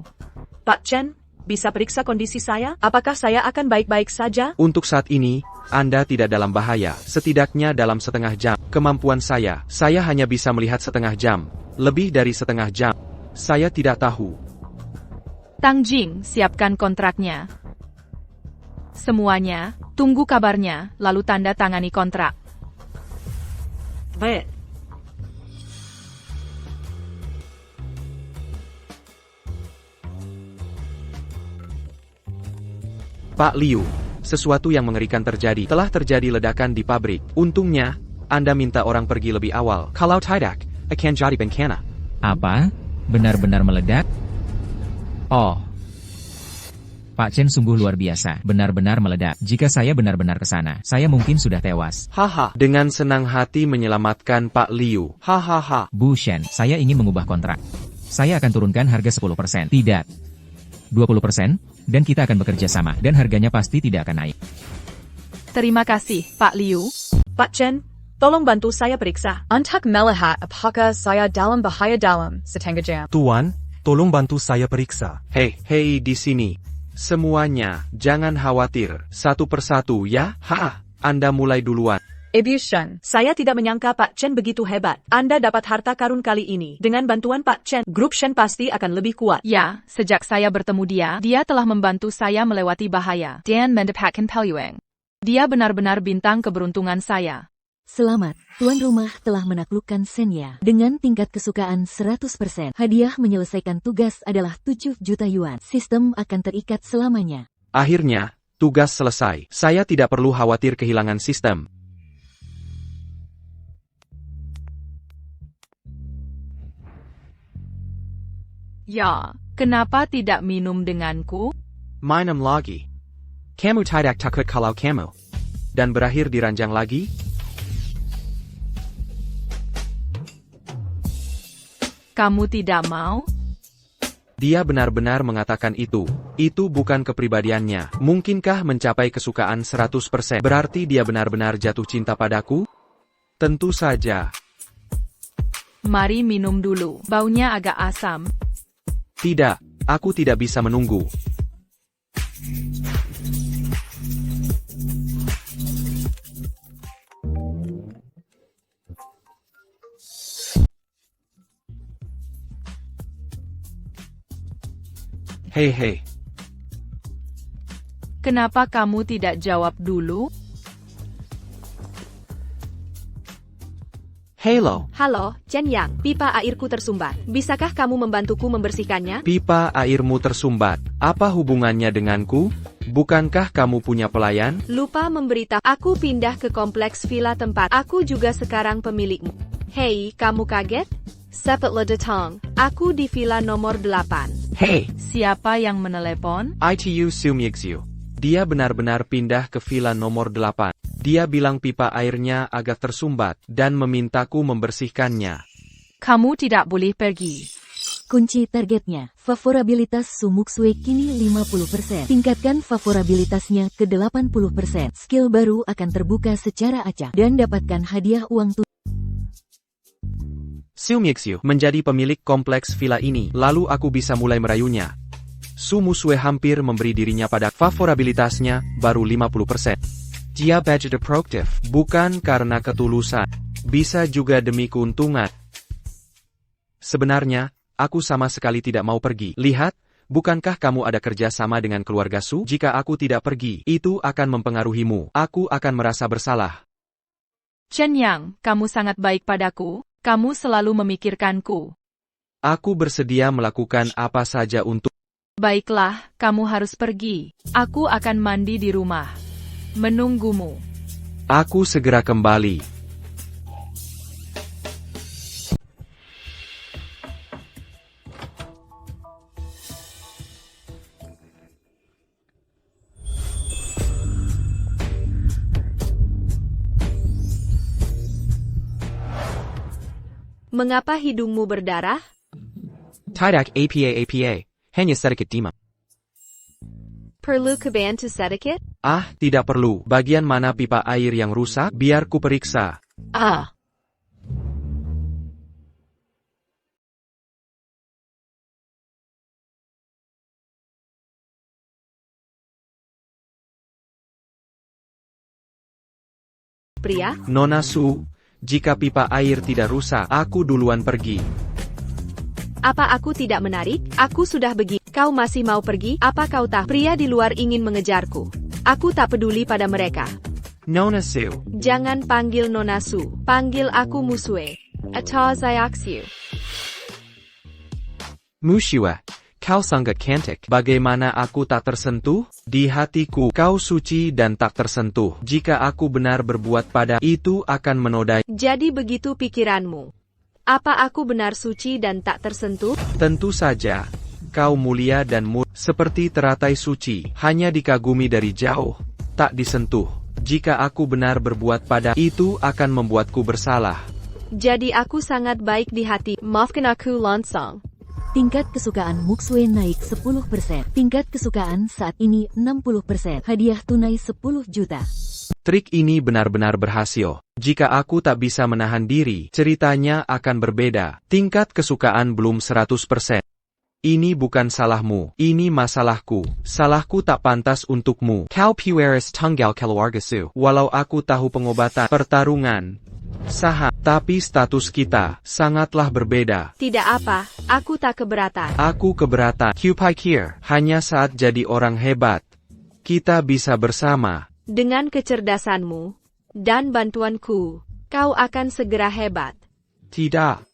Pak Chen, bisa periksa kondisi saya? Apakah saya akan baik-baik saja? Untuk saat ini, Anda tidak dalam bahaya. Setidaknya dalam setengah jam. Kemampuan saya hanya bisa melihat setengah jam. Lebih dari setengah jam. Saya tidak tahu. Tang Jing, siapkan kontraknya. Semuanya, tunggu kabarnya, lalu tanda tangani kontrak. Baik. Pak Liu, sesuatu yang mengerikan terjadi. Telah terjadi ledakan di pabrik. Untungnya, Anda minta orang pergi lebih awal. Kalau tidak, akan jadi bencana. Apa? Benar-benar meledak? Oh. Pak Chen sungguh luar biasa, benar-benar meledak. Jika saya benar-benar ke sana, saya mungkin sudah tewas. Haha, dengan senang hati menyelamatkan Pak Liu. Hahaha. Bu Shen, saya ingin mengubah kontrak. Saya akan turunkan harga 10%. Tidak. 20%, dan kita akan bekerja sama, dan harganya pasti tidak akan naik. Terima kasih, Pak Liu. Pak Chen, tolong bantu saya periksa. Untuk melihat apakah saya dalam bahaya dalam setengah jam. Tuan, tolong bantu saya periksa. Hei, di sini. Semuanya, jangan khawatir. Satu persatu ya. Anda mulai duluan. Ibu Shen, saya tidak menyangka Pak Chen begitu hebat. Anda dapat harta karun kali ini. Dengan bantuan Pak Chen, grup Shen pasti akan lebih kuat. Ya, sejak saya bertemu dia telah membantu saya melewati bahaya. Dan mendapatkan peluang. Dia benar-benar bintang keberuntungan saya. Selamat, tuan rumah telah menaklukkan Senya. Dengan tingkat kesukaan 100%, hadiah menyelesaikan tugas adalah 7 juta yuan. Sistem akan terikat selamanya. Akhirnya, tugas selesai. Saya tidak perlu khawatir kehilangan sistem. Ya, kenapa tidak minum denganku? Minum lagi. Kamu tidak takut kalau kamu dan berakhir di ranjang lagi? Kamu tidak mau? Dia benar-benar mengatakan itu. Itu bukan kepribadiannya. Mungkinkah mencapai kesukaan 100% berarti dia benar-benar jatuh cinta padaku? Tentu saja. Mari minum dulu. Baunya agak asam. Tidak, aku tidak bisa menunggu. Hei. Kenapa kamu tidak jawab dulu? Halo. Halo, Chen Yang. Pipa airku tersumbat. Bisakah kamu membantuku membersihkannya? Pipa airmu tersumbat. Apa hubungannya denganku? Bukankah kamu punya pelayan? Lupa memberitahu. Aku pindah ke kompleks villa tempat. Aku juga sekarang pemilikmu. Hei, kamu kaget? Sepet le datang. Aku di villa nomor 8. Hei. Siapa yang menelepon? ITU Sumyixu. Dia benar-benar pindah ke villa nomor 8. Dia bilang pipa airnya agak tersumbat dan memintaku membersihkannya. Kamu tidak boleh pergi. Kunci targetnya, favorabilitas Su Muxue kini 50%. Tingkatkan favorabilitasnya ke 80%. Skill baru akan terbuka secara acak dan dapatkan hadiah uang tunai. Sumyixu menjadi pemilik kompleks villa ini, lalu aku bisa mulai merayunya. Su Muxue hampir memberi dirinya pada favorabilitasnya, baru 50%. Dia budget produktif, bukan karena ketulusan. Bisa juga demi keuntungan. Sebenarnya, aku sama sekali tidak mau pergi. Lihat, bukankah kamu ada kerja sama dengan keluarga Su? Jika aku tidak pergi, itu akan mempengaruhimu. Aku akan merasa bersalah. Chen Yang, kamu sangat baik padaku. Kamu selalu memikirkanku. Aku bersedia melakukan apa saja untuk... Baiklah, kamu harus pergi. Aku akan mandi di rumah. Menunggumu. Aku segera kembali. Mengapa hidungmu berdarah? Tidak apa. Hanya sedikit demam. Perlu kebantu sedikit? Ah, tidak perlu. Bagian mana pipa air yang rusak? Biar ku periksa. Pria? Nona Su, jika pipa air tidak rusak, aku duluan pergi. Apa aku tidak menarik? Aku sudah begini. Kau masih mau pergi? Apa kau tahu? Pria di luar ingin mengejarku. Aku tak peduli pada mereka. Nona Su. Jangan panggil Nona Su. Panggil aku Muxue. Atau Xiaoxiu. Muxue, kau sangat cantik. Bagaimana aku tak tersentuh? Di hatiku, kau suci dan tak tersentuh. Jika aku benar berbuat pada itu akan menodai. Jadi begitu pikiranmu. Apa aku benar suci dan tak tersentuh? Tentu saja. Kau mulia dan seperti teratai suci, hanya dikagumi dari jauh, tak disentuh. Jika aku benar berbuat pada itu akan membuatku bersalah. Jadi aku sangat baik di hati. Maafkan aku langsung. Tingkat kesukaan Muxue naik 10%. Tingkat kesukaan saat ini 60%. Hadiah tunai 10 juta. Trik ini benar-benar berhasil. Jika aku tak bisa menahan diri, ceritanya akan berbeda. Tingkat kesukaan belum 100%. Ini bukan salahmu, ini masalahku. Salahku tak pantas untukmu. Kau pueris tunggal keluarga Su. Walau aku tahu pengobatan, pertarungan, saham, tapi status kita sangatlah berbeda. Tidak apa, aku tak keberatan. Aku keberatan. Kupikir, hanya saat jadi orang hebat, kita bisa bersama. Dengan kecerdasanmu dan bantuanku, kau akan segera hebat. Tidak.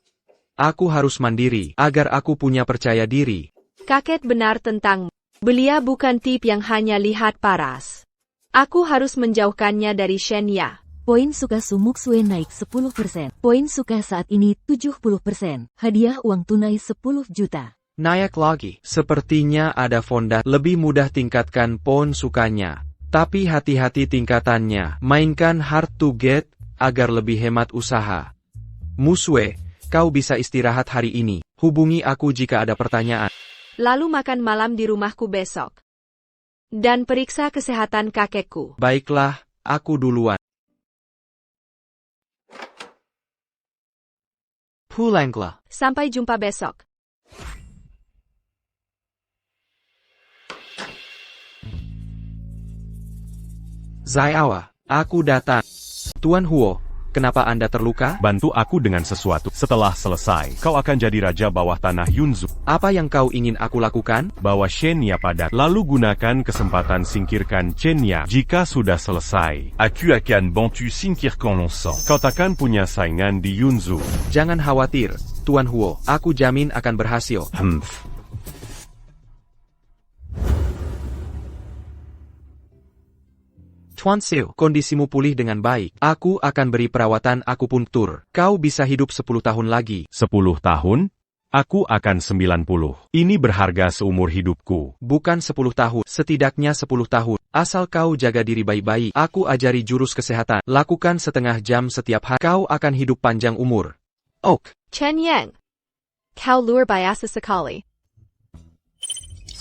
Aku harus mandiri, agar aku punya percaya diri. Kakek benar tentangmu. Belia bukan tip yang hanya lihat paras. Aku harus menjauhkannya dari Shenya. Poin suka Su Muxue naik 10%. Poin suka saat ini 70%. Hadiah uang tunai 10 juta. Naik lagi. Sepertinya ada fondasi. Lebih mudah tingkatkan poin sukanya. Tapi hati-hati tingkatannya. Mainkan hard to get, agar lebih hemat usaha. Muxue, kau bisa istirahat hari ini. Hubungi aku jika ada pertanyaan. Lalu makan malam di rumahku besok. Dan periksa kesehatan kakekku. Baiklah, aku duluan. Pulanglah. Sampai jumpa besok. Zaiawa, aku datang. Tuan Huo, kenapa Anda terluka? Bantu aku dengan sesuatu. Setelah selesai, kau akan jadi raja bawah tanah Yunzu. Apa yang kau ingin aku lakukan? Bawa Shenya pada. Lalu gunakan kesempatan singkirkan Chenya. Jika sudah selesai, Aku akan bantu singkirkan Longsan. kau takkan punya saingan di Yunzu. Jangan khawatir, Tuan Huo, aku jamin akan berhasil. Tuan Siu, kondisimu pulih dengan baik. Aku akan beri perawatan akupunktur. Kau bisa hidup 10 tahun lagi. 10 tahun? Aku akan 90. Ini berharga seumur hidupku. Bukan 10 tahun, setidaknya 10 tahun. Asal kau jaga diri baik-baik, aku ajari jurus kesehatan. Lakukan setengah jam setiap hari. Kau akan hidup panjang umur. Ok. Chen Yang. Kau luar biasa sekali.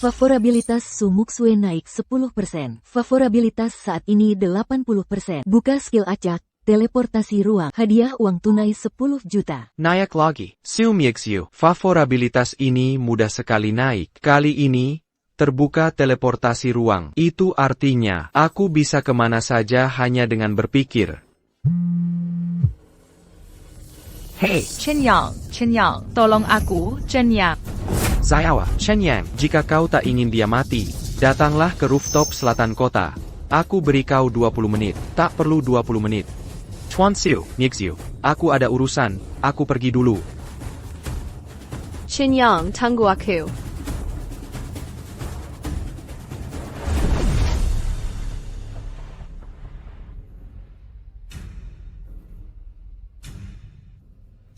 Favorabilitas Su Muxue naik 10%. Favorabilitas saat ini 80%. Buka skill acak, teleportasi ruang, hadiah uang tunai 10 juta. Naik lagi. Siu Miexiu, favorabilitas ini mudah sekali naik. Kali ini, terbuka teleportasi ruang. Itu artinya, aku bisa kemana saja hanya dengan berpikir. Hey, Chen Yang, tolong aku, Chen Yang. Zaiawa, Shen Yang, jika kau tak ingin dia mati, datanglah ke rooftop selatan kota. Aku beri kau 20 menit, tak perlu 20 menit. Tuan Siu, Miexiu, aku ada urusan, aku pergi dulu. Chen Yang, tunggu aku.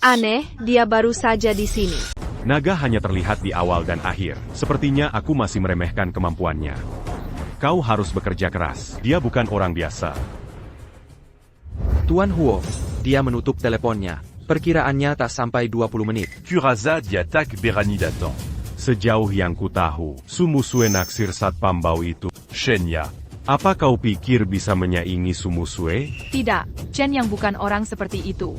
Aneh, dia baru saja di sini. Naga hanya terlihat di awal dan akhir. Sepertinya aku masih meremehkan kemampuannya. Kau harus bekerja keras. Dia bukan orang biasa. Tuan Huo, dia menutup teleponnya. Perkiraannya tak sampai 20 menit. Kuraza diatak berani datang. Sejauh yang ku tahu, Su Musue naksir Satpam Bau itu. Shenya. Apa kau pikir bisa menyaingi Su Musue? Tidak, Chen Yang bukan orang seperti itu.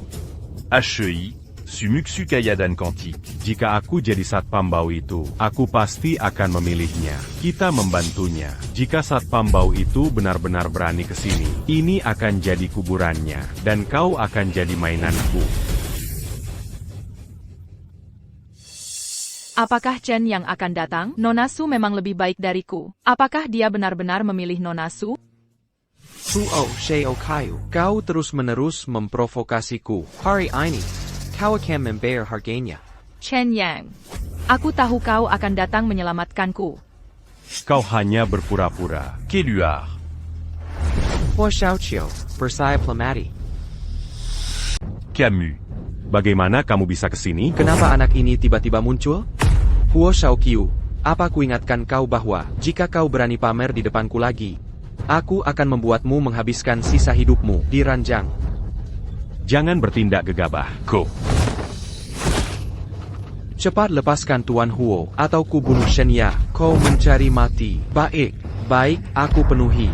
HEI, Sumuksu Kayadan Kantik. Jika aku jadi Satpam Bau itu, aku pasti akan memilihnya. Kita membantunya. Jika Satpam Bau itu benar-benar berani ke sini, ini akan jadi kuburannya, dan kau akan jadi mainanku. Apakah Chen yang akan datang? Nona Su memang lebih baik dariku. Apakah dia benar-benar memilih Nona Su? Huo Sheo Kayu, kau terus-menerus memprovokasiku. Hari ini, kau akan membayar harganya. Chen Yang, aku tahu kau akan datang menyelamatkanku. Kau hanya berpura-pura. Keluar. Huo Xiaoqiu, Persaya Plamati. Camus. Bagaimana kamu bisa ke sini? Kenapa anak ini tiba-tiba muncul? Huo Xiaoqiu, apa ku ingatkan kau bahwa, jika kau berani pamer di depanku lagi, aku akan membuatmu menghabiskan sisa hidupmu di ranjang. Jangan bertindak gegabah. Ko. Cepat lepaskan Tuan Huo, atau ku bunuh Shenya. Kau mencari mati. Baik, aku penuhi.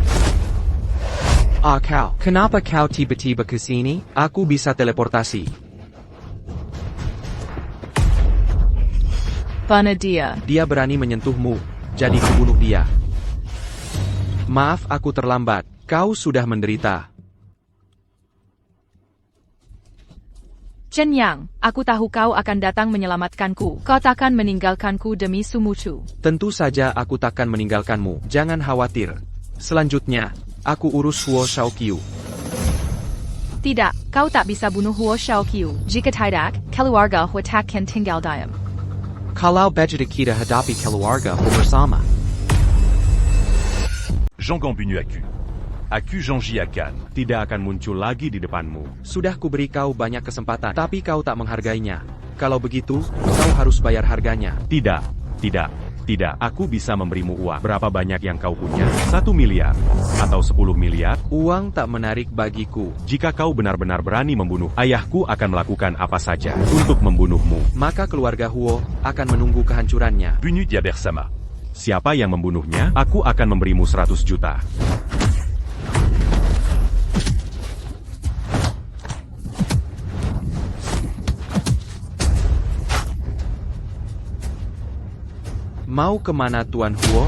Kau, kenapa kau tiba-tiba ke sini? Aku bisa teleportasi. Mana dia? Dia berani menyentuhmu, jadi ku bunuh dia. Maaf aku terlambat, kau sudah menderita. Chen Yang, aku tahu kau akan datang menyelamatkanku. Kau takkan meninggalkanku demi Sumucu. Tentu saja aku takkan meninggalkanmu, jangan khawatir. Selanjutnya, aku urus Huo Xiaoqiu. Tidak, kau tak bisa bunuh Huo Xiaoqiu. Jika tidak, keluarga Huo takkan tinggal diam. Kalau begitu kita hadapi keluarga Huo bersama. Jean Gambunu Aku Jean-Ji akan. Tidak akan muncul lagi di depanmu. Sudah kuberi kau banyak kesempatan, tapi kau tak menghargainya. Kalau begitu, kau harus bayar harganya. Tidak. Aku bisa memberimu uang. Berapa banyak yang kau punya? 1 miliar? Atau 10 miliar? Uang tak menarik bagiku. Jika kau benar-benar berani membunuh, ayahku akan melakukan apa saja untuk membunuhmu. Maka keluarga Huo akan menunggu kehancurannya. Bunu dia bersama. Siapa yang membunuhnya? Aku akan memberimu 100 juta. Mau kemana Tuan Huo?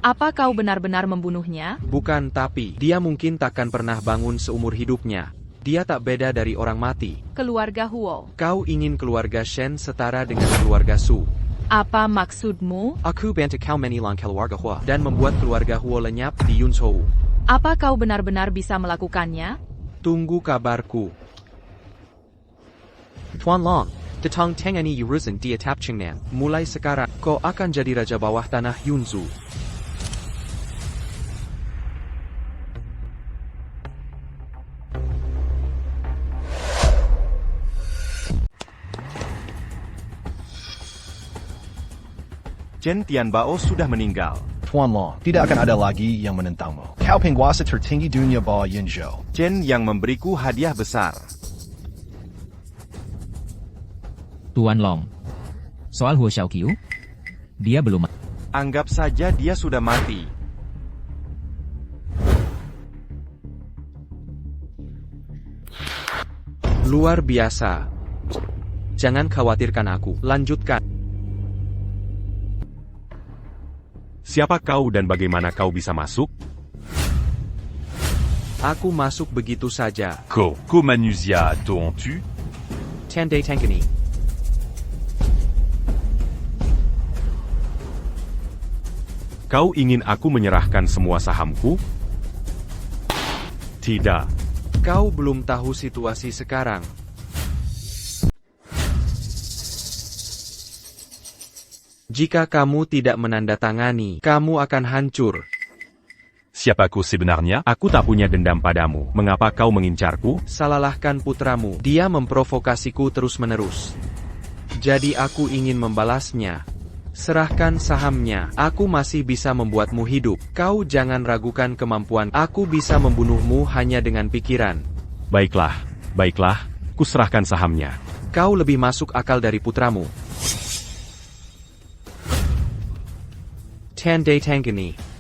Apa kau benar-benar membunuhnya? Bukan, tapi dia mungkin takkan pernah bangun seumur hidupnya. Dia tak beda dari orang mati. Keluarga Huo. Kau ingin keluarga Shen setara dengan keluarga Su. Apa maksudmu? Aku bantu kau menilang keluarga Huo dan membuat keluarga Huo lenyap di Yunzhou. Apa kau benar-benar bisa melakukannya? Tunggu kabarku. Tuan Long, Detang Teng ini urusan dia Tap Chengnan. Mulai sekarang, kau akan jadi raja bawah tanah Yunzhou. Chen Tianbao sudah meninggal. Tuan Long, tidak akan ada lagi yang menentangmu. Kau penguasa tertinggi dunia bawah Yunzhou. Chen yang memberiku hadiah besar. Tuan Long. Soal Huo Xiaoqiu? Dia belum... Anggap saja dia sudah mati. Luar biasa. Jangan khawatirkan aku. Lanjutkan. Siapa kau dan bagaimana kau bisa masuk? Aku masuk begitu saja. Manusia tu? Tandai Tangani. Kau ingin aku menyerahkan semua sahamku? Tidak. Kau belum tahu situasi sekarang. Jika kamu tidak menandatangani, kamu akan hancur. Siapa kau sebenarnya? Aku tak punya dendam padamu. Mengapa kau mengincarku? Salahkan putramu. Dia memprovokasiku terus-menerus. Jadi aku ingin membalasnya. Serahkan sahamnya. Aku masih bisa membuatmu hidup. Kau jangan ragukan kemampuan. Aku bisa membunuhmu hanya dengan pikiran. Baiklah, baiklah. Kuserahkan sahamnya. Kau lebih masuk akal dari putramu. Tandai Tangani.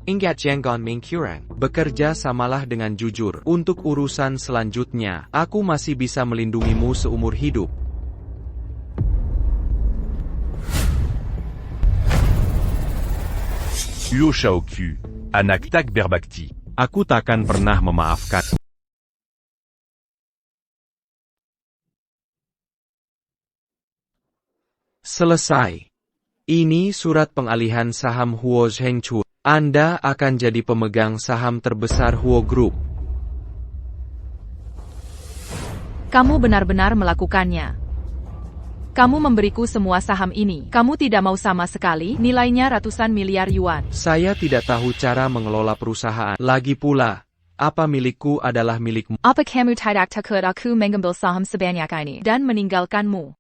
Ingat jangan main curang. Bekerja samalah dengan jujur. Untuk urusan selanjutnya, aku masih bisa melindungimu seumur hidup. Huo Xiaoqiu, anak tak berbakti. Aku takkan pernah memaafkan. Selesai. Ini surat pengalihan saham Huo Zhengchu. Anda akan jadi pemegang saham terbesar Huo Group. Kamu benar-benar melakukannya. Kamu memberiku semua saham ini. Kamu tidak mau sama sekali, nilainya ratusan miliar yuan. Saya tidak tahu cara mengelola perusahaan. Lagi pula, apa milikku adalah milikmu. Apa kamu tidak takut aku mengambil saham sebanyak ini dan meninggalkanmu?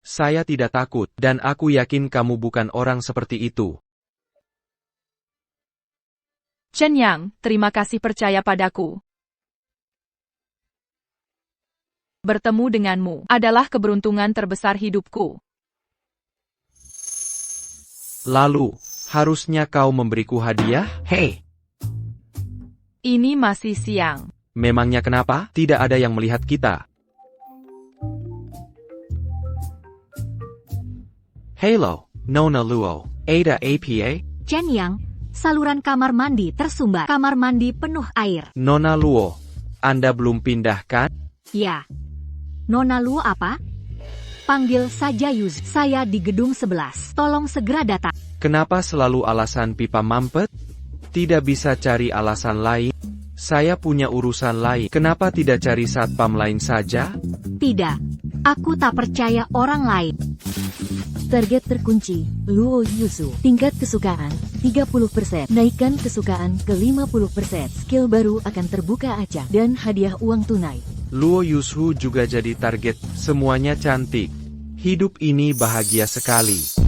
Saya tidak takut, dan aku yakin kamu bukan orang seperti itu. Chen Yang, terima kasih percaya padaku. Bertemu denganmu adalah keberuntungan terbesar hidupku. Lalu, harusnya kau memberiku hadiah? Hei! Ini masih siang. Memangnya kenapa? Tidak ada yang melihat kita. Hello, Nona Luo, Ada APA? Chen Yang, saluran kamar mandi tersumbat. Kamar mandi penuh air. Nona Luo, Anda belum pindahkan? Ya. Nona Luo apa? Panggil saja Yuz. Saya di gedung 11. Tolong segera datang. Kenapa selalu alasan pipa mampet? Tidak bisa cari alasan lain? Saya punya urusan lain. Kenapa tidak cari satpam lain saja? Tidak. Aku tak percaya orang lain. Target terkunci, Luo Yuzu. Tingkat kesukaan, 30%. Naikkan kesukaan ke 50%. Skill baru akan terbuka acak dan hadiah uang tunai. Luo Yuzu juga jadi target. Semuanya cantik. Hidup ini bahagia sekali.